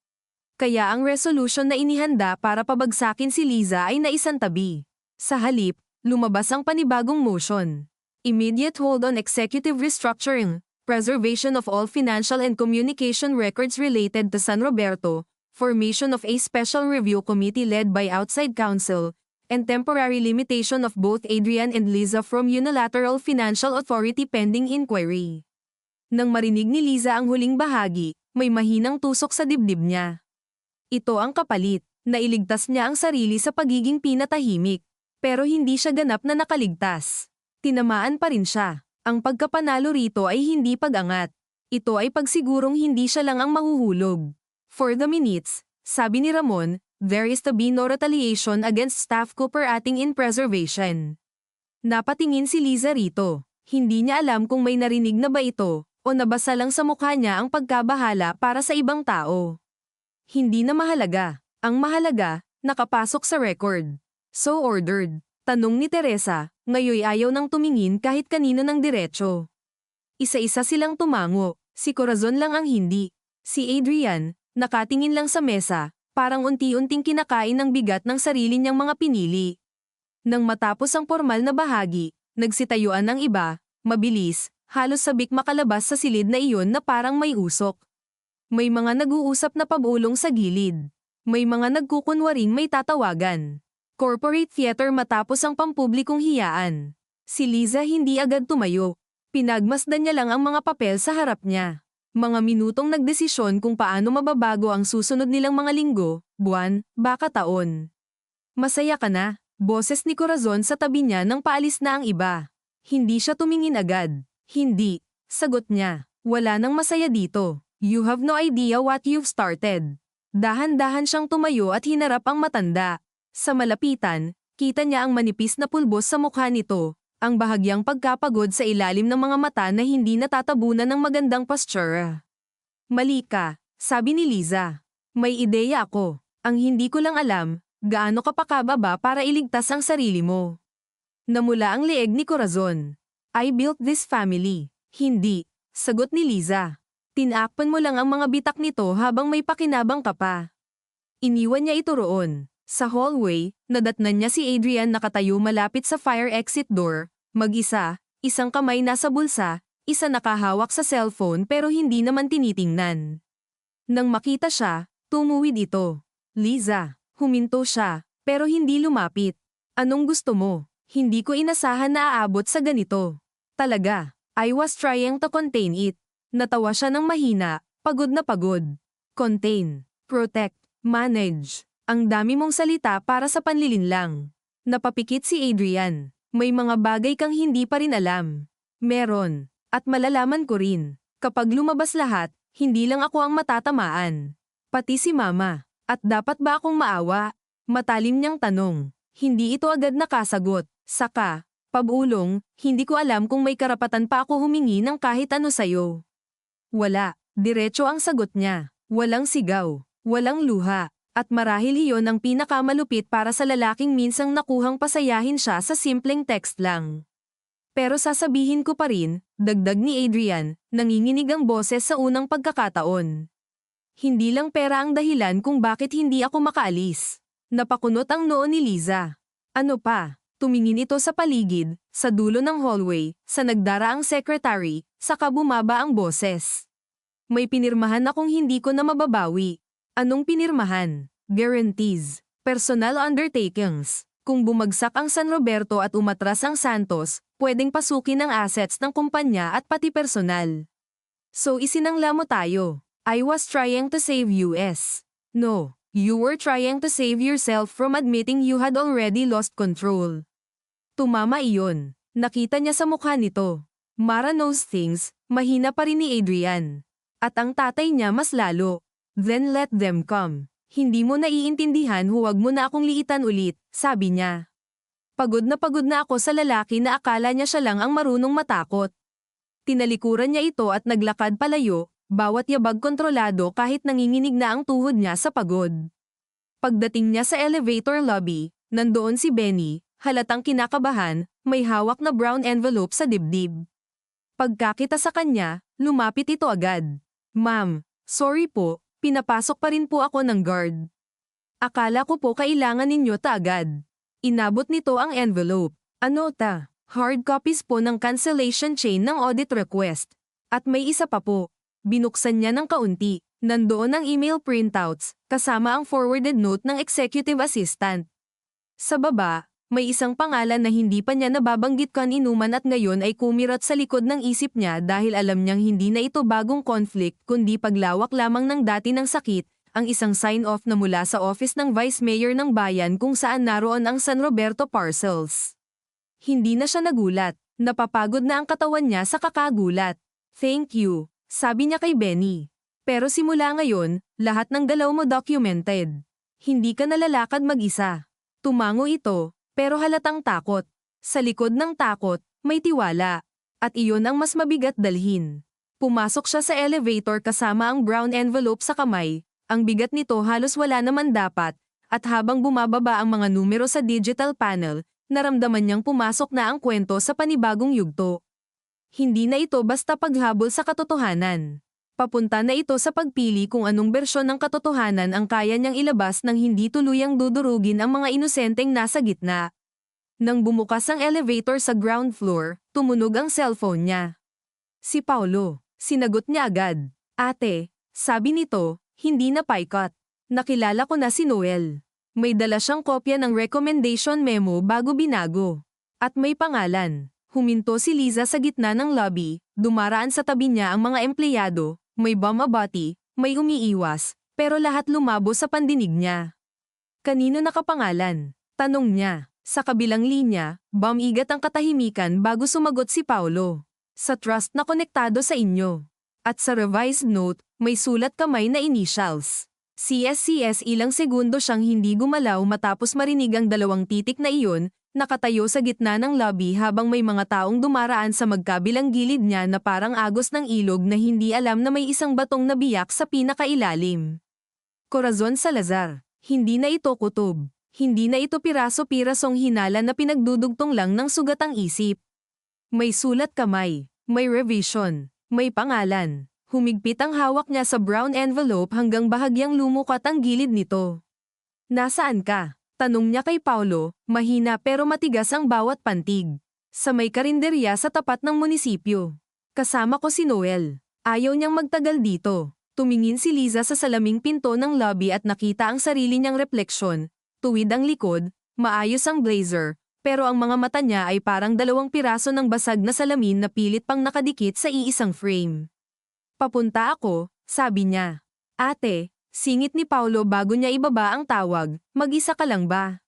Kaya ang resolution na inihanda para pabagsakin si Liza ay naisantabi. Sa halip, lumabas ang panibagong motion. Immediate hold on executive restructuring, preservation of all financial and communication records related to San Roberto, formation of a special review committee led by outside counsel, and temporary limitation of both Adrian and Liza from unilateral financial authority pending inquiry. Nang marinig ni Liza ang huling bahagi, may mahinang tusok sa dibdib niya. Ito ang kapalit, nailigtas niya ang sarili sa pagiging pinatahimik, pero hindi siya ganap na nakaligtas. Tinamaan pa rin siya. Ang pagkapanalo rito ay hindi pag-angat. Ito ay pagsigurong hindi siya lang ang mahuhulog. For the minutes, sabi ni Ramon, there is to be no retaliation against staff cooperating in preservation. Napatingin si Liza rito. Hindi niya alam kung may narinig na ba ito, o nabasa lang sa mukha niya ang pagkabahala para sa ibang tao. Hindi na mahalaga. Ang mahalaga, nakapasok sa record. So ordered. Tanong ni Teresa, ngayoy ayaw nang tumingin kahit kanino ng diretso. Isa-isa silang tumango, si Corazon lang ang hindi. Si Adrian, nakatingin lang sa mesa, parang unti-unting kinakain ng bigat ng sarili niyang mga pinili. Nang matapos ang formal na bahagi, nagsitayuan ng iba, mabilis, halos sabik makalabas sa silid na iyon na parang may usok. May mga nag-uusap na pabulong sa gilid. May mga nagkukunwaring may tatawagan. Corporate theater matapos ang pampublikong hiyaan. Si Liza hindi agad tumayo. Pinagmasdan niya lang ang mga papel sa harap niya. Mga minutong nagdesisyon kung paano mababago ang susunod nilang mga linggo, buwan, baka taon. Masaya ka na? Boses ni Corazon sa tabi niya nang paalis na ang iba. Hindi siya tumingin agad. Hindi. Sagot niya. Wala nang masaya dito. You have no idea what you've started. Dahan-dahan siyang tumayo at hinarap ang matanda. Sa malapitan, kita niya ang manipis na pulbos sa mukha nito. Ang bahagyang pagkapagod sa ilalim ng mga mata na hindi natatabunan ng magandang postura. Mali ka, sabi ni Liza. May ideya ako. Ang hindi ko lang alam, gaano ka pa kababa para iligtas ang sarili mo. Namula ang leeg ni Corazon. I built this family. Hindi, sagot ni Liza. Tinakpan mo lang ang mga bitak nito habang may pakinabang ka pa. Iniwan niya ito roon. Sa hallway, nadatnan niya si Adrian nakatayo malapit sa fire exit door, mag-isa, isang kamay nasa bulsa, isa nakahawak sa cellphone pero hindi naman tinitingnan. Nang makita siya, tumuwid ito. Liza, huminto siya, pero hindi lumapit. Anong gusto mo? Hindi ko inasahan na aabot sa ganito. Talaga, I was trying to contain it. Natawa siya ng mahina, pagod na pagod. Contain, protect, manage. Ang dami mong salita para sa panlilinlang. Napapikit si Adrian. May mga bagay kang hindi pa rin alam. Meron. At malalaman ko rin. Kapag lumabas lahat, hindi lang ako ang matatamaan. Pati si Mama. At dapat ba akong maawa? Matalim niyang tanong. Hindi ito agad nakasagot. Saka, pabulong, hindi ko alam kung may karapatan pa ako humingi ng kahit ano sayo. Wala. Diretso ang sagot niya. Walang sigaw. Walang luha. At marahil iyon ang pinakamalupit para sa lalaking minsang nakuhang pasayahin siya sa simpleng text lang. Pero sasabihin ko pa rin, dagdag ni Adrian, nanginginig ang boses sa unang pagkakataon. Hindi lang pera ang dahilan kung bakit hindi ako makaalis. Napakunot ang noo ni Liza. Ano pa? Tumingin ito sa paligid, sa dulo ng hallway, sa nagdaraang secretary, saka bumaba ang boses. May pinirmahan akong hindi ko na mababawi. Anong pinirmahan? Guarantees. Personal undertakings. Kung bumagsak ang San Roberto at umatras ang Santos, pwedeng pasukin ang assets ng kumpanya at pati personal. So isinangla mo tayo. I was trying to save US. No, you were trying to save yourself from admitting you had already lost control. Tumama iyon. Nakita niya sa mukha nito. Mara knows things, mahina pa rin ni Adrian. At ang tatay niya mas lalo. Then let them come. Hindi mo naiintindihan, huwag mo na akong liitan ulit, sabi niya. Pagod na ako sa lalaki na akala niya siya lang ang marunong matakot. Tinalikuran niya ito at naglakad palayo, bawat yabag kontrolado kahit nanginginig na ang tuhod niya sa pagod. Pagdating niya sa elevator lobby, nandoon si Benny, halatang kinakabahan, may hawak na brown envelope sa dibdib. Pagkakita sa kanya, lumapit ito agad. Ma'am, sorry po. Pinapasok pa rin po ako ng guard. Akala ko po kailangan ninyo agad. Inabot nito ang envelope. Ano ta? Hard copies po ng cancellation chain ng audit request. At may isa pa po. Binuksan niya ng kaunti. Nandoon ang email printouts, kasama ang forwarded note ng executive assistant. Sa baba, may isang pangalan na hindi pa niya nababanggit kaninuman at ngayon ay kumirat sa likod ng isip niya dahil alam niyang hindi na ito bagong conflict kundi paglawak lamang ng dati ng sakit, ang isang sign-off na mula sa office ng Vice Mayor ng bayan kung saan naroon ang San Roberto parcels. Hindi na siya nagulat, napapagod na ang katawan niya sa kakagulat. Thank you, sabi niya kay Benny. Pero simula ngayon, lahat ng galaw mo documented. Hindi ka nalalakad mag-isa. Tumango ito. Pero halatang takot. Sa likod ng takot, may tiwala. At iyon ang mas mabigat dalhin. Pumasok siya sa elevator kasama ang brown envelope sa kamay, ang bigat nito halos wala naman dapat, at habang bumababa ang mga numero sa digital panel, naramdaman niyang pumasok na ang kwento sa panibagong yugto. Hindi na ito basta paghabol sa katotohanan. Papunta na ito sa pagpili kung anong bersyon ng katotohanan ang kaya niyang ilabas nang hindi tuluyang dudurugin ang mga inosenteng nasa gitna. Nang bumukas ang elevator sa ground floor, tumunog ang cellphone niya. Si Paulo. Sinagot niya agad. Ate, sabi nito, hindi na paikot. Nakilala ko na si Noel. May dala siyang kopya ng recommendation memo bago binago. At may pangalan. Huminto si Liza sa gitna ng lobby, dumaraan sa tabi niya ang mga empleyado, may bumabati, may umiiwas, pero lahat lumabo sa pandinig niya. Kanino nakapangalan? Tanong niya. Sa kabilang linya, bumigat ang katahimikan bago sumagot si Paulo. Sa trust na konektado sa inyo. At sa revised note, may sulat kamay na initials. CSCS. Ilang segundo siyang hindi gumalaw matapos marinig ang dalawang titik na iyon, nakatayo sa gitna ng lobby habang may mga taong dumaraan sa magkabilang gilid niya na parang agos ng ilog na hindi alam na may isang batong nabiyak sa pinakailalim. Corazon Salazar. Hindi na ito kutob. Hindi na ito piraso-pirasong hinala na pinagdudugtong lang ng sugatang isip. May sulat kamay, may revision, may pangalan. Humigpit ang hawak niya sa brown envelope hanggang bahagyang lumukat ang gilid nito. Nasaan ka? Tanong niya kay Paulo, mahina pero matigas ang bawat pantig. Sa may karinderya sa tapat ng munisipyo. Kasama ko si Noel. Ayaw niyang magtagal dito. Tumingin si Liza sa salaming pinto ng lobby at nakita ang sarili niyang refleksyon. Tuwid ang likod, maayos ang blazer, pero ang mga mata niya ay parang 2 piraso ng basag na salamin na pilit pang nakadikit sa iisang frame. Papunta ako, sabi niya. Ate, singit ni Paulo bago niya ibaba ang tawag, mag-isa ka lang ba?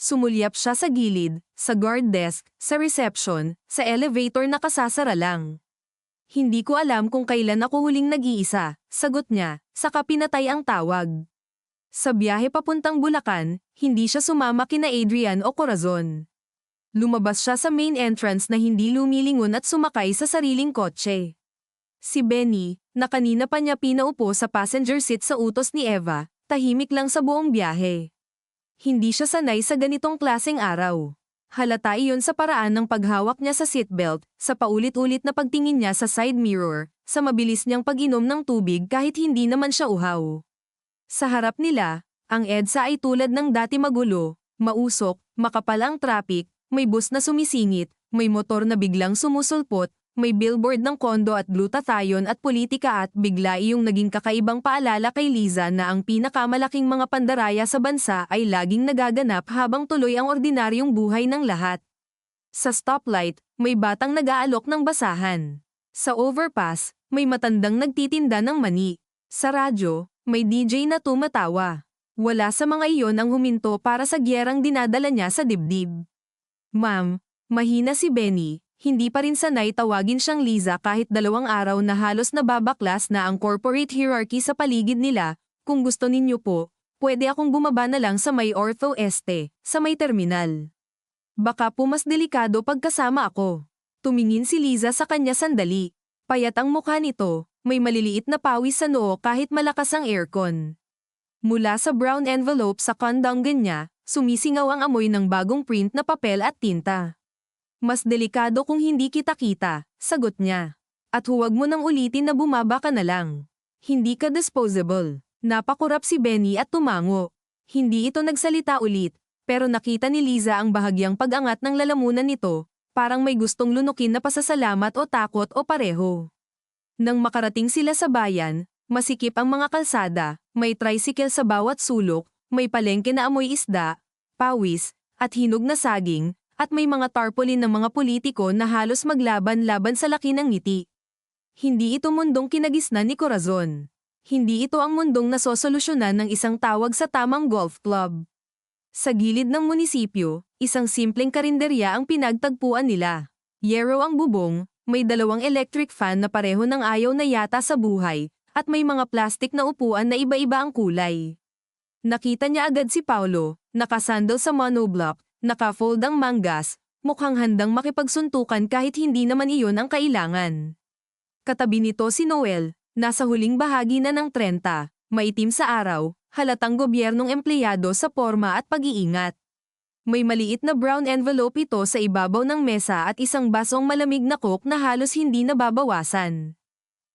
Sumulyap siya sa gilid, sa guard desk, sa reception, sa elevator na kasasara lang. Hindi ko alam kung kailan ako huling nag-iisa, sagot niya, saka pinatay ang tawag. Sa biyahe papuntang Bulacan, hindi siya sumama kina Adrian o Corazon. Lumabas siya sa main entrance na hindi lumilingon at sumakay sa sariling kotse. Si Benny, na kanina pa niya pinaupo sa passenger seat sa utos ni Eva, tahimik lang sa buong biyahe. Hindi siya sanay sa ganitong klaseng araw. Halata iyon sa paraan ng paghawak niya sa seatbelt, sa paulit-ulit na pagtingin niya sa side mirror, sa mabilis niyang pag-inom ng tubig kahit hindi naman siya uhaw. Sa harap nila, ang EDSA ay tulad ng dati magulo, mausok, makapal ang traffic, may bus na sumisingit, may motor na biglang sumusulpot, may billboard ng kondo at glutathione at politika at bigla iyong naging kakaibang paalala kay Liza na ang pinakamalaking mga pandaraya sa bansa ay laging nagaganap habang tuloy ang ordinaryong buhay ng lahat. Sa stoplight, may batang nag-aalok ng basahan. Sa overpass, may matandang nagtitinda ng mani. Sa radyo, may DJ na tumatawa. Wala sa mga iyon ang huminto para sa giyerang dinadala niya sa dibdib. Ma'am, mahina si Benny, hindi pa rin sanay tawagin siyang Liza kahit 2 araw na halos nababaklas na ang corporate hierarchy sa paligid nila. Kung gusto ninyo po, pwede akong bumaba na lang sa may Ortho Este, sa may terminal. Baka po mas delikado pagkasama ako. Tumingin si Liza sa kanya sandali. Payat ang mukha nito, may maliliit na pawis sa noo kahit malakas ang aircon. Mula sa brown envelope sa kondongan niya, sumisingaw ang amoy ng bagong print na papel at tinta. Mas delikado kung hindi kita kita, sagot niya. At huwag mo nang ulitin na bumaba ka na lang. Hindi ka disposable. Napakurap si Benny at tumango. Hindi ito nagsalita ulit, pero nakita ni Liza ang bahagyang pag-angat ng lalamunan nito, parang may gustong lunukin na pasasalamat o takot o pareho. Nang makarating sila sa bayan, masikip ang mga kalsada, may tricycle sa bawat sulok, may palengke na amoy isda, pawis, at hinog na saging, at may mga tarpaulin ng mga politiko na halos maglaban-laban sa laki ng ngiti. Hindi ito mundong kinagisnan ni Corazon. Hindi ito ang mundong nasosolusyonan ng isang tawag sa tamang golf club. Sa gilid ng munisipyo, isang simpleng karinderya ang pinagtagpuan nila. Yero ang bubong, may 2 electric fan na pareho ng ayaw na yata sa buhay, at may mga plastik na upuan na iba-iba ang kulay. Nakita niya agad si Paulo, nakasandal sa monoblock, naka-fold ang manggas, mukhang handang makipagsuntukan kahit hindi naman iyon ang kailangan. Katabi nito si Noel, nasa huling bahagi na ng 30, maitim sa araw, halatang gobyernong empleyado sa porma at pag-iingat. May maliit na brown envelope ito sa ibabaw ng mesa at isang basong malamig na coke na halos hindi nababawasan.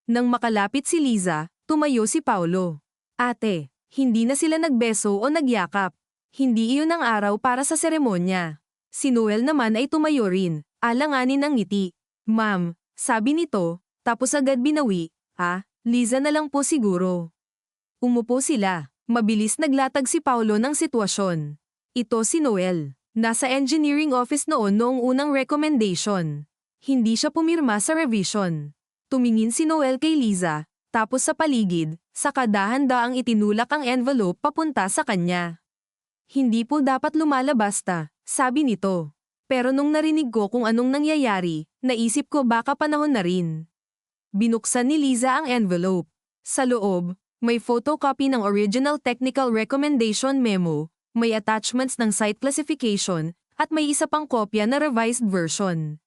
Nang makalapit si Liza, tumayo si Paulo. Ate, hindi na sila nagbeso o nagyakap. Hindi iyon ang araw para sa seremonya. Si Noel naman ay tumayo rin, alanganin ng ngiti. Ma'am, sabi nito, tapos agad binawi, Liza na lang po siguro. Umupo sila. Mabilis naglatag si Paulo ng sitwasyon. Ito si Noel. Nasa engineering office noong unang recommendation. Hindi siya pumirma sa revision. Tumingin si Noel kay Liza, tapos sa paligid, saka dahan-daang itinulak ang envelope papunta sa kanya. Hindi po dapat lumalabas sabi nito. Pero nung narinig ko kung anong nangyayari, naisip ko baka panahon na rin. Binuksan ni Liza ang envelope. Sa loob, may photocopy ng original technical recommendation memo, may attachments ng site classification, at may isa pang kopya na revised version.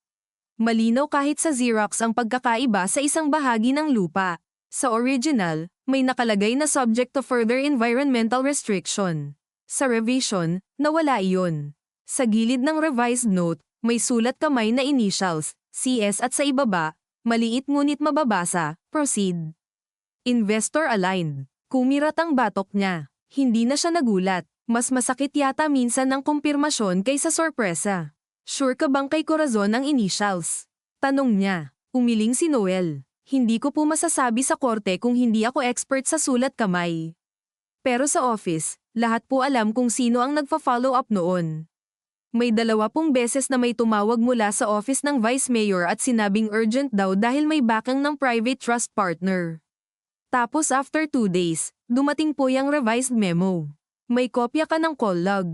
Malinaw kahit sa Xerox ang pagkakaiba sa isang bahagi ng lupa. Sa original, may nakalagay na subject to further environmental restriction. Sa revision, nawala iyon. Sa gilid ng revised note, may sulat kamay na initials, CS at sa ibaba, maliit ngunit mababasa, proceed. Investor aligned. Kumirat ang batok niya. Hindi na siya nagulat. Mas masakit yata minsan ang kumpirmasyon kaysa sorpresa. Sure ka bang kay Corazon ang initials? Tanong niya. Umiling si Noel. Hindi ko po masasabi sa korte kung hindi ako expert sa sulat kamay. Pero sa office, lahat po alam kung sino ang nagfa-follow up noon. May 20 beses na may tumawag mula sa office ng Vice Mayor at sinabing urgent daw dahil may backing ng private trust partner. Tapos after 2 days, dumating po yung revised memo. May kopya ka ng call log?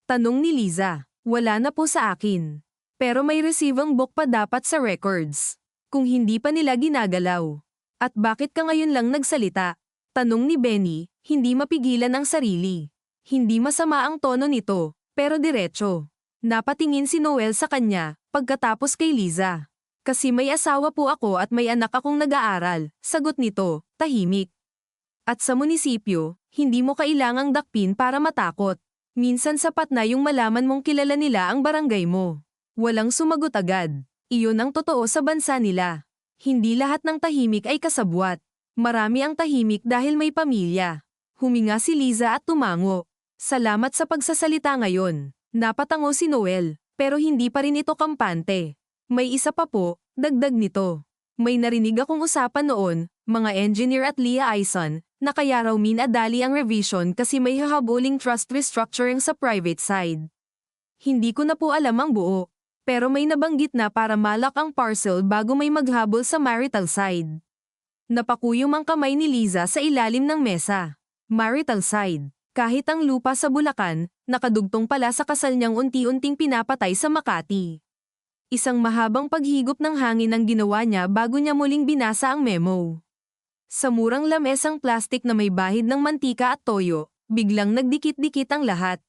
Tanong ni Liza. Wala na po sa akin. Pero may receiving book pa dapat sa records. Kung hindi pa nila ginagalaw. At bakit ka ngayon lang nagsalita? Tanong ni Benny, hindi mapigilan ang sarili. Hindi masama ang tono nito, pero diretso. Napatingin si Noel sa kanya, pagkatapos kay Liza. Kasi may asawa po ako at may anak akong nag-aaral, sagot nito, tahimik. At sa munisipyo, hindi mo kailangang dakpin para matakot. Minsan sapat na yung malaman mong kilala nila ang barangay mo. Walang sumagot agad. Iyon ang totoo sa bansa nila. Hindi lahat ng tahimik ay kasabwat. Marami ang tahimik dahil may pamilya. Huminga si Liza at tumango. Salamat sa pagsasalita ngayon. Napatango si Noel, pero hindi pa rin ito kampante. May isa pa po, dagdag nito. May narinig akong usapan noon, mga engineer at Leah Aison, na kaya raw minadali ang revision kasi may hahabuling trust restructuring sa private side. Hindi ko na po alam ang buo, pero may nabanggit na para malak ang parcel bago may maghabol sa marital side. Napakuyom ang kamay ni Liza sa ilalim ng mesa. Marital side. Kahit ang lupa sa Bulacan, nakadugtong pala sa kasal niyang unti-unting pinapatay sa Makati. Isang mahabang paghigop ng hangin ang ginawa niya bago niya muling binasa ang memo. Sa murang lamesang plastik na may bahid ng mantika at toyo, biglang nagdikit-dikit ang lahat.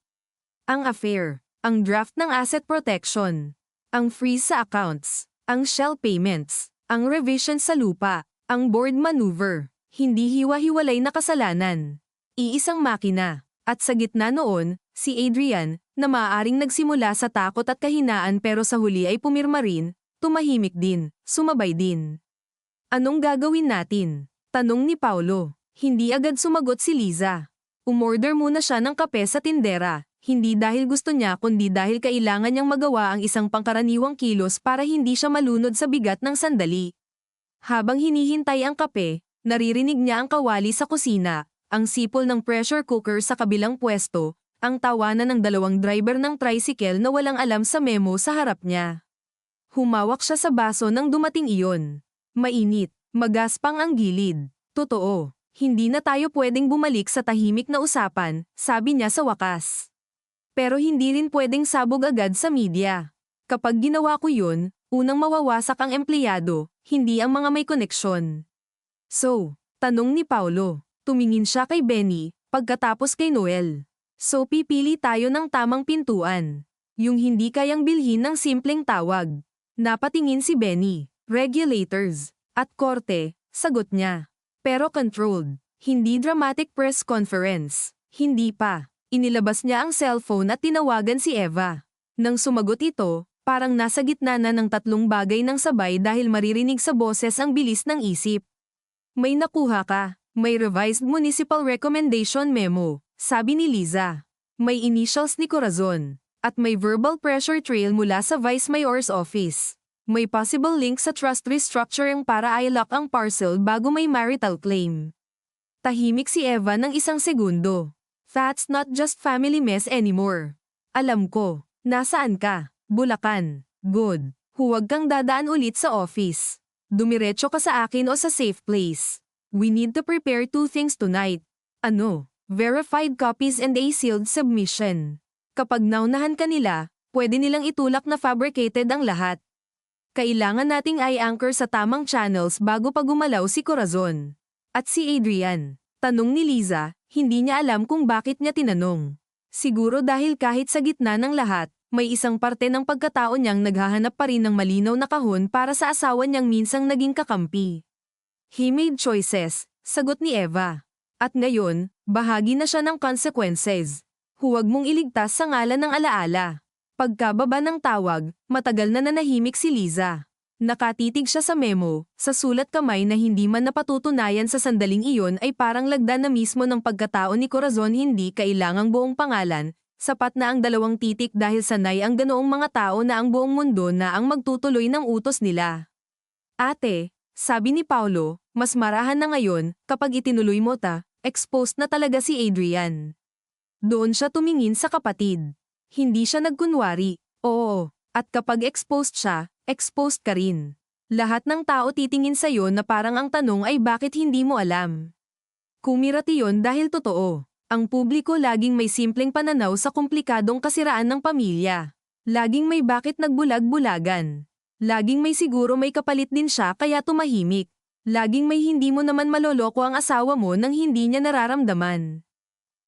Ang affair, ang draft ng asset protection, ang freeze sa accounts, ang shell payments, ang revision sa lupa, ang board maneuver, hindi hiwa-hiwalay na kasalanan. Iisang makina. At sa gitna noon, si Adrian, na maaaring nagsimula sa takot at kahinaan pero sa huli ay pumirma rin, tumahimik din, sumabay din. Anong gagawin natin? Tanong ni Paulo. Hindi agad sumagot si Liza. Umorder muna siya ng kape sa tindera, hindi dahil gusto niya kundi dahil kailangan niyang magawa ang isang pangkaraniwang kilos para hindi siya malunod sa bigat ng sandali. Habang hinihintay ang kape, naririnig niya ang kawali sa kusina. Ang sipol ng pressure cooker sa kabilang pwesto, ang tawanan ng 2 driver ng tricycle na walang alam sa memo sa harap niya. Humawak siya sa baso nang dumating iyon. Mainit, magaspang ang gilid. Totoo, hindi na tayo pwedeng bumalik sa tahimik na usapan, sabi niya sa wakas. Pero hindi rin pwedeng sabog agad sa media. Kapag ginawa ko yun, unang mawawasak ang empleyado, hindi ang mga may koneksyon. So, tanong ni Paulo. Tumingin siya kay Benny, pagkatapos kay Noel. So pipili tayo ng tamang pintuan. Yung hindi kayang bilhin ng simpleng tawag. Napatingin si Benny. Regulators. At korte, sagot niya. Pero controlled. Hindi dramatic press conference. Hindi pa. Inilabas niya ang cellphone at tinawagan si Eva. Nang sumagot ito, parang nasa gitna na ng tatlong bagay ng sabay dahil maririnig sa boses ang bilis ng isip. May nakuha ka. May revised municipal recommendation memo, sabi ni Liza. May initials ni Corazon. At may verbal pressure trail mula sa Vice Mayor's office. May possible link sa trust restructuring para i-lock ang parcel bago may marital claim. Tahimik si Eva ng isang segundo. That's not just family mess anymore. Alam ko. Nasaan ka? Bulacan. Good. Huwag kang dadaan ulit sa office. Dumiretso ka sa akin o sa safe place. We need to prepare 2 things tonight. Ano? Verified copies and a sealed submission. Kapag naunahan ka nila, pwede nilang itulak na fabricated ang lahat. Kailangan nating i-anchor sa tamang channels bago pa gumalaw si Corazon. At si Adrian. Tanong ni Liza, hindi niya alam kung bakit niya tinanong. Siguro dahil kahit sa gitna ng lahat, may isang parte ng pagkatao niyang naghahanap pa rin ng malinaw na kahon para sa asawa niyang minsang naging kakampi. He made choices, sagot ni Eva. At ngayon, bahagi na siya ng consequences. Huwag mong iligtas sa ngalan ng alaala. Pagkababa ng tawag, matagal na nanahimik si Liza. Nakatitig siya sa memo, sa sulat kamay na hindi man napatutunayan sa sandaling iyon ay parang lagda na mismo ng pagkatao ni Corazon. Hindi kailangang buong pangalan, sapat na ang 2 titik dahil sanay ang ganoong mga tao na ang buong mundo na ang magtutuloy ng utos nila. Ate, sabi ni Paulo, mas marahan na ngayon, kapag itinuloy mo exposed na talaga si Adrian. Doon siya tumingin sa kapatid. Hindi siya nagkunwari, oo, at kapag exposed siya, exposed ka rin. Lahat ng tao titingin sa'yo na parang ang tanong ay bakit hindi mo alam. Kumirati yon dahil totoo. Ang publiko laging may simpleng pananaw sa komplikadong kasiraan ng pamilya. Laging may bakit nagbulag-bulagan. Laging may siguro may kapalit din siya kaya tumahimik. Laging may hindi mo naman maloloko ang asawa mo nang hindi niya nararamdaman.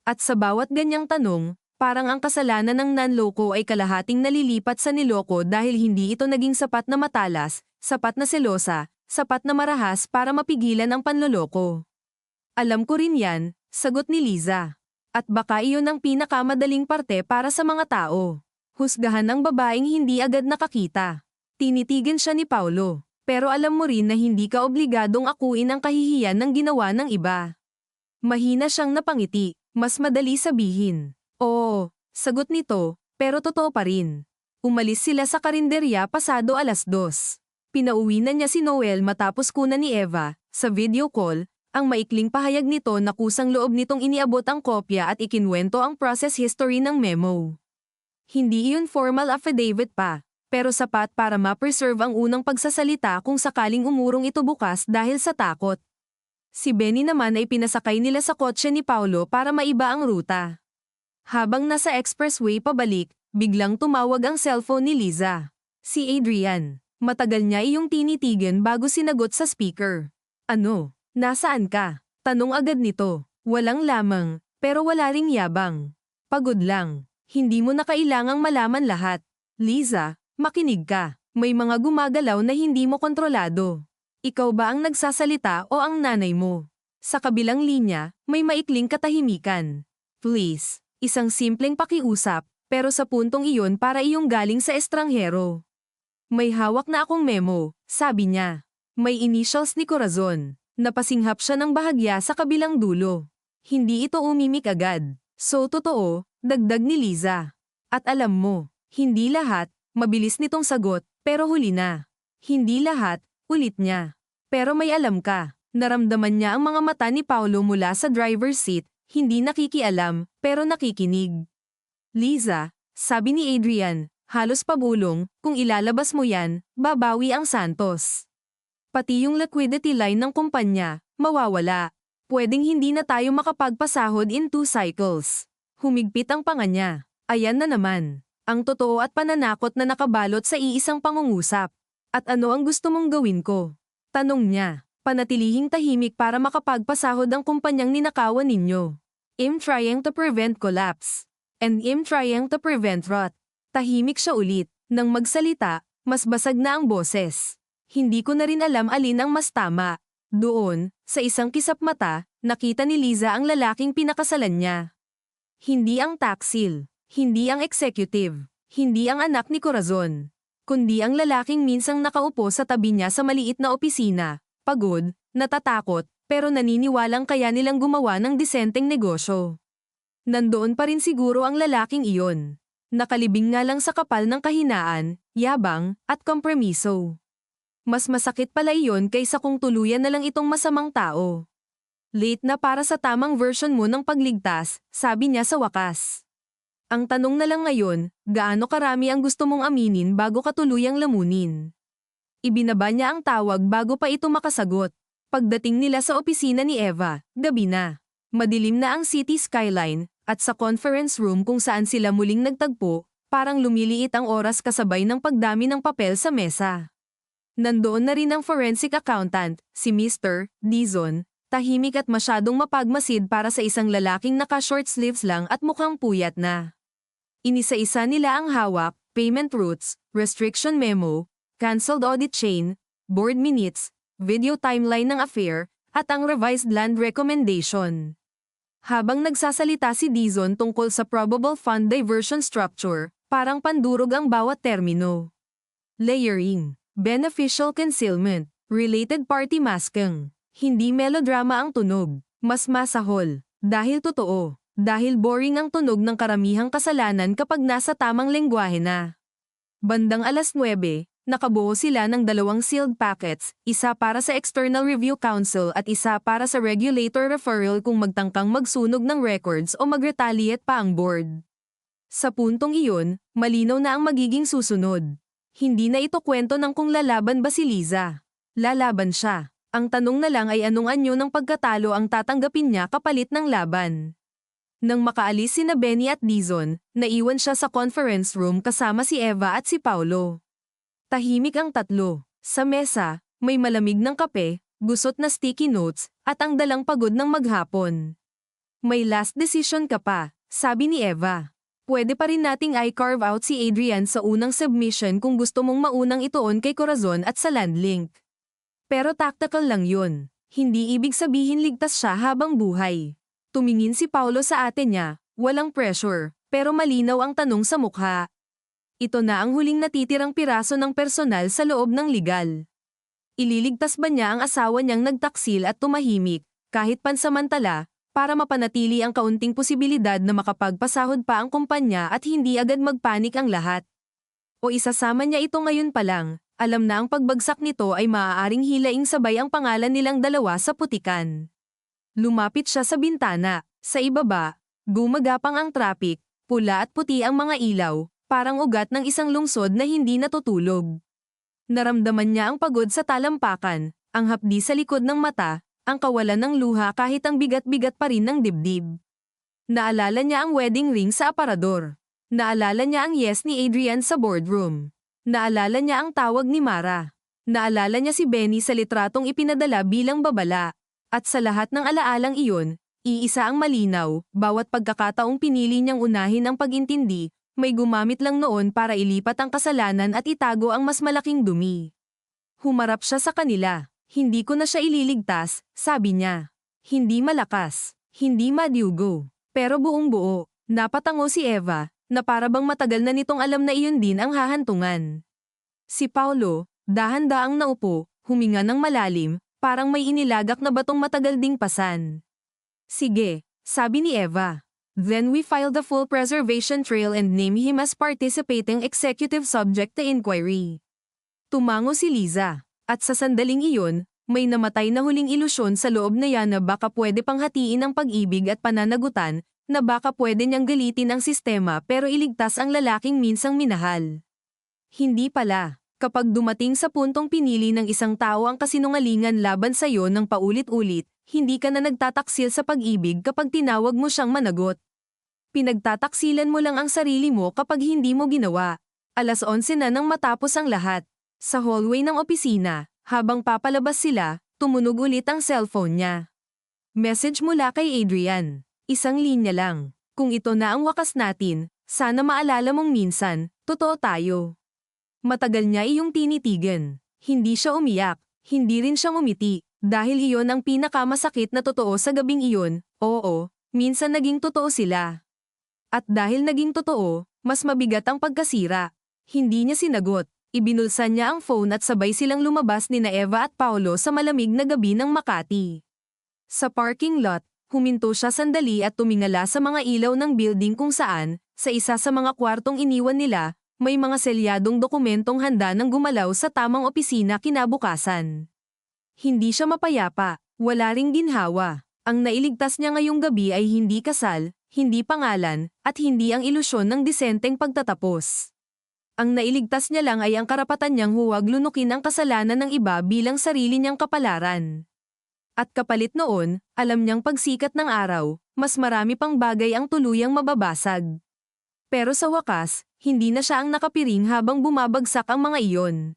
At sa bawat ganyang tanong, parang ang kasalanan ng nanloko ay kalahating nalilipat sa niloko dahil hindi ito naging sapat na matalas, sapat na selosa, sapat na marahas para mapigilan ang panloloko. Alam ko rin yan, sagot ni Liza. At baka iyon ang pinakamadaling parte para sa mga tao. Husgahan ng babaeng hindi agad nakakita. Tinitigan siya ni Paulo. Pero alam mo rin na hindi ka obligadong akuin ang kahihiyan ng ginawa ng iba. Mahina siyang napangiti, mas madali sabihin. Oo, sagot nito, pero totoo pa rin. Umalis sila sa karinderya pasado 2:00. Pinauwi na niya si Noel matapos kunan ni Eva, sa video call, ang maikling pahayag nito na kusang loob nitong iniabot ang kopya at ikinwento ang process history ng memo. Hindi iyon formal affidavit pa, pero sapat para ma-preserve ang unang pagsasalita kung sakaling umurong ito bukas dahil sa takot. Si Benny naman ay pinasakay nila sa kotse ni Paulo para maiba ang ruta. Habang nasa expressway pabalik, biglang tumawag ang cellphone ni Liza. Si Adrian. Matagal niya iyong tinitigan bago sinagot sa speaker. Ano? Nasaan ka? Tanong agad nito. Walang lamang, pero wala ring yabang. Pagod lang. Hindi mo na kailangang malaman lahat. Liza, makinig ka. May mga gumagalaw na hindi mo kontrolado. Ikaw ba ang nagsasalita o ang nanay mo? Sa kabilang linya, may maikling katahimikan. Please. Isang simpleng pakiusap, pero sa puntong iyon para iyong galing sa estranghero. May hawak na akong memo, sabi niya. May initials ni Corazon. Napasinghap siya ng bahagya sa kabilang dulo. Hindi ito umimik agad. So totoo, dagdag ni Liza. At alam mo, hindi lahat, mabilis nitong sagot, pero huli na. Hindi lahat, ulit niya. Pero may alam ka. Naramdaman niya ang mga mata ni Paulo mula sa driver's seat. Hindi nakikialam, pero nakikinig. Liza, sabi ni Adrian, halos pabulong, kung ilalabas mo yan, babawi ang Santos. Pati yung liquidity line ng kumpanya, mawawala. Pwedeng hindi na tayo makapagpasahod in 2 cycles. Humigpit ang panga niya. Ayan na naman. Ang totoo at pananakot na nakabalot sa iisang pangungusap. At ano ang gusto mong gawin ko? Tanong niya. Panatilihing tahimik para makapagpasahod ang kumpanyang ninakawan ninyo. I'm trying to prevent collapse. And I'm trying to prevent rot. Tahimik siya ulit. Nang magsalita, mas basag na ang boses. Hindi ko na rin alam alin ang mas tama. Doon, sa isang kisap mata, nakita ni Liza ang lalaking pinakasalan niya. Hindi ang taksil. Hindi ang executive. Hindi ang anak ni Corazon. Kundi ang lalaking minsang nakaupo sa tabi niya sa maliit na opisina. Pagod, natatakot, pero naniniwalang kaya nilang gumawa ng disenteng negosyo. Nandoon pa rin siguro ang lalaking iyon. Nakalibing nga lang sa kapal ng kahinaan, yabang, at kompromiso. Mas masakit pala iyon kaysa kung tuluyan na lang itong masamang tao. Late na para sa tamang version mo ng pagligtas, sabi niya sa wakas. Ang tanong na lang ngayon, gaano karami ang gusto mong aminin bago ka tuluyang lamunin? Ibinaba niya ang tawag bago pa ito makasagot. Pagdating nila sa opisina ni Eva, gabi na. Madilim na ang city skyline, at sa conference room kung saan sila muling nagtagpo, parang lumiliit ang oras kasabay ng pagdami ng papel sa mesa. Nandoon na rin ang forensic accountant, si Mr. Dizon, tahimik at masyadong mapagmasid para sa isang lalaking naka-short sleeves lang at mukhang puyat na. Inisa-isa nila ang hawak, payment routes, restriction memo, cancelled audit chain, board minutes, video timeline ng affair, at ang revised land recommendation. Habang nagsasalita si Dizon tungkol sa probable fund diversion structure, parang pandurog ang bawat termino. Layering, beneficial concealment, related party masking. Hindi melodrama ang tunog, mas masahol. Dahil totoo, dahil boring ang tunog ng karamihang kasalanan kapag nasa tamang lengguwahe na. Bandang 9:00, nakabuo sila ng 2 sealed packets, isa para sa External Review Council at isa para sa Regulator Referral kung magtangkang magsunog ng records o mag-retaliate pa ang board. Sa puntong iyon, malinaw na ang magiging susunod. Hindi na ito kwento ng kung lalaban ba si Liza. Lalaban siya. Ang tanong na lang ay anong anyo ng pagkatalo ang tatanggapin niya kapalit ng laban. Nang makaalis sina Benny at Dizon, naiwan siya sa conference room kasama si Eva at si Paulo. Tahimik ang tatlo. Sa mesa, may malamig ng kape, gusot na sticky notes, at ang dalang pagod ng maghapon. May last decision ka pa, sabi ni Eva. Pwede pa rin nating i-carve out si Adrian sa unang submission kung gusto mong maunang ituon kay Corazon at sa Landlink. Pero tactical lang yun. Hindi ibig sabihin ligtas siya habang buhay. Tumingin si Paulo sa ate niya, walang pressure, pero malinaw ang tanong sa mukha. Ito na ang huling natitirang piraso ng personal sa loob ng legal. Ililigtas ba niya ang asawa niyang nagtaksil at tumahimik, kahit pansamantala, para mapanatili ang kaunting posibilidad na makapagpasahod pa ang kumpanya at hindi agad magpanik ang lahat? O isasama niya ito ngayon pa lang, alam na ang pagbagsak nito ay maaaring hilaing sabay ang pangalan nilang dalawa sa putikan. Lumapit siya sa bintana, sa ibaba, gumagapang ang traffic, pula at puti ang mga ilaw, parang ugat ng isang lungsod na hindi natutulog. Naramdaman niya ang pagod sa talampakan, ang hapdi sa likod ng mata, ang kawalan ng luha kahit ang bigat-bigat pa rin ng dibdib. Naalala niya ang wedding ring sa aparador. Naalala niya ang yes ni Adrian sa boardroom. Naalala niya ang tawag ni Mara. Naalala niya si Benny sa litratong ipinadala bilang babala. At sa lahat ng alaalang iyon, iisa ang malinaw, bawat pagkakataong pinili niyang unahin ang pag-intindi, may gumamit lang noon para ilipat ang kasalanan at itago ang mas malaking dumi. Humarap siya sa kanila. Hindi ko na siya ililigtas, sabi niya. Hindi malakas, hindi madyugo, pero buong buo. Napatango si Eva, na para bang matagal na nitong alam na iyon din ang hahantungan. Si Paulo, dahan-daang naupo, huminga ng malalim, parang may inilagak na batong matagal ding pasan. Sige, sabi ni Eva. Then we file the full preservation trail and name him as participating executive subject to inquiry. Tumango si Liza. At sa sandaling iyon, may namatay na huling ilusyon sa loob na yan na baka pwede pang hatiin ang pag-ibig at pananagutan, na baka pwede niyang galitin ang sistema pero iligtas ang lalaking minsang minahal. Hindi pala. Kapag dumating sa puntong pinili ng isang tao ang kasinungalingan laban sa iyo ng paulit-ulit, hindi ka na nagtataksil sa pag-ibig kapag tinawag mo siyang managot. Pinagtataksilan mo lang ang sarili mo kapag hindi mo ginawa. 11:00 na nang matapos ang lahat. Sa hallway ng opisina, habang papalabas sila, tumunog ulit ang cellphone niya. Message mula kay Adrian. Isang linya lang. Kung ito na ang wakas natin, Sana maalala mong minsan, totoo tayo. Matagal niya iyong tinitigan. Hindi siya umiyak, hindi rin siya ngumiti, dahil iyon ang pinakamasakit na totoo sa gabing iyon. Oo, minsan naging totoo sila. At dahil naging totoo, mas mabigat ang pagkasira. Hindi niya sinagot. Ibinulsan niya ang phone at sabay silang lumabas nina Eva at Paolo sa malamig na gabi ng Makati. Sa parking lot, huminto siya sandali at tumingala sa mga ilaw ng building kung saan, sa isa sa mga kwartong iniwan nila, may mga selyadong dokumentong handa ng gumalaw sa tamang opisina kinabukasan. Hindi siya mapayapa, wala ring ginhawa. Ang nailigtas niya ngayong gabi ay hindi kasal, hindi pangalan, at hindi ang ilusyon ng disenteng pagtatapos. Ang nailigtas niya lang ay ang karapatan niyang huwag lunukin ang kasalanan ng iba bilang sarili niyang kapalaran. At kapalit noon, alam niyang pagsikat ng araw, mas marami pang bagay ang tuluyang mababasag. Pero sa wakas, hindi na siya ang nakapiring habang bumabagsak ang mga iyon.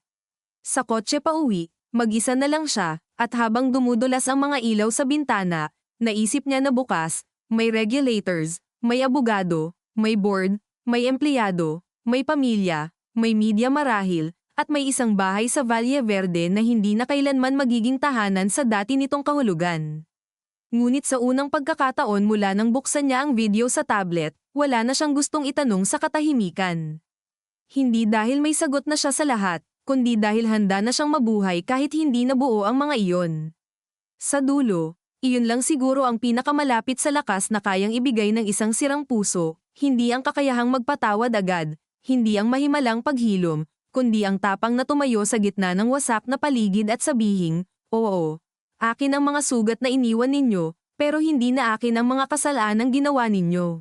Sa kotse pauwi, mag-isa na lang siya, at habang dumudulas ang mga ilaw sa bintana, naisip niya na bukas, may regulators, may abogado, may board, may empleyado, may pamilya, may media marahil, at may isang bahay sa Valle Verde na hindi na kailanman magiging tahanan sa dati nitong kahulugan. Ngunit sa unang pagkakataon mula nang buksan niya ang video sa tablet, wala na siyang gustong itanong sa katahimikan. Hindi dahil may sagot na siya sa lahat, kundi dahil handa na siyang mabuhay kahit hindi nabuo ang mga iyon. Sa dulo, iyon lang siguro ang pinakamalapit sa lakas na kayang ibigay ng isang sirang puso, hindi ang kakayahang magpatawad agad, hindi ang mahimalang paghilom, kundi ang tapang na tumayo sa gitna ng wasak na paligid at sabihing, oo, akin ang mga sugat na iniwan ninyo, pero hindi na akin ang mga kasalanang ginawa ninyo.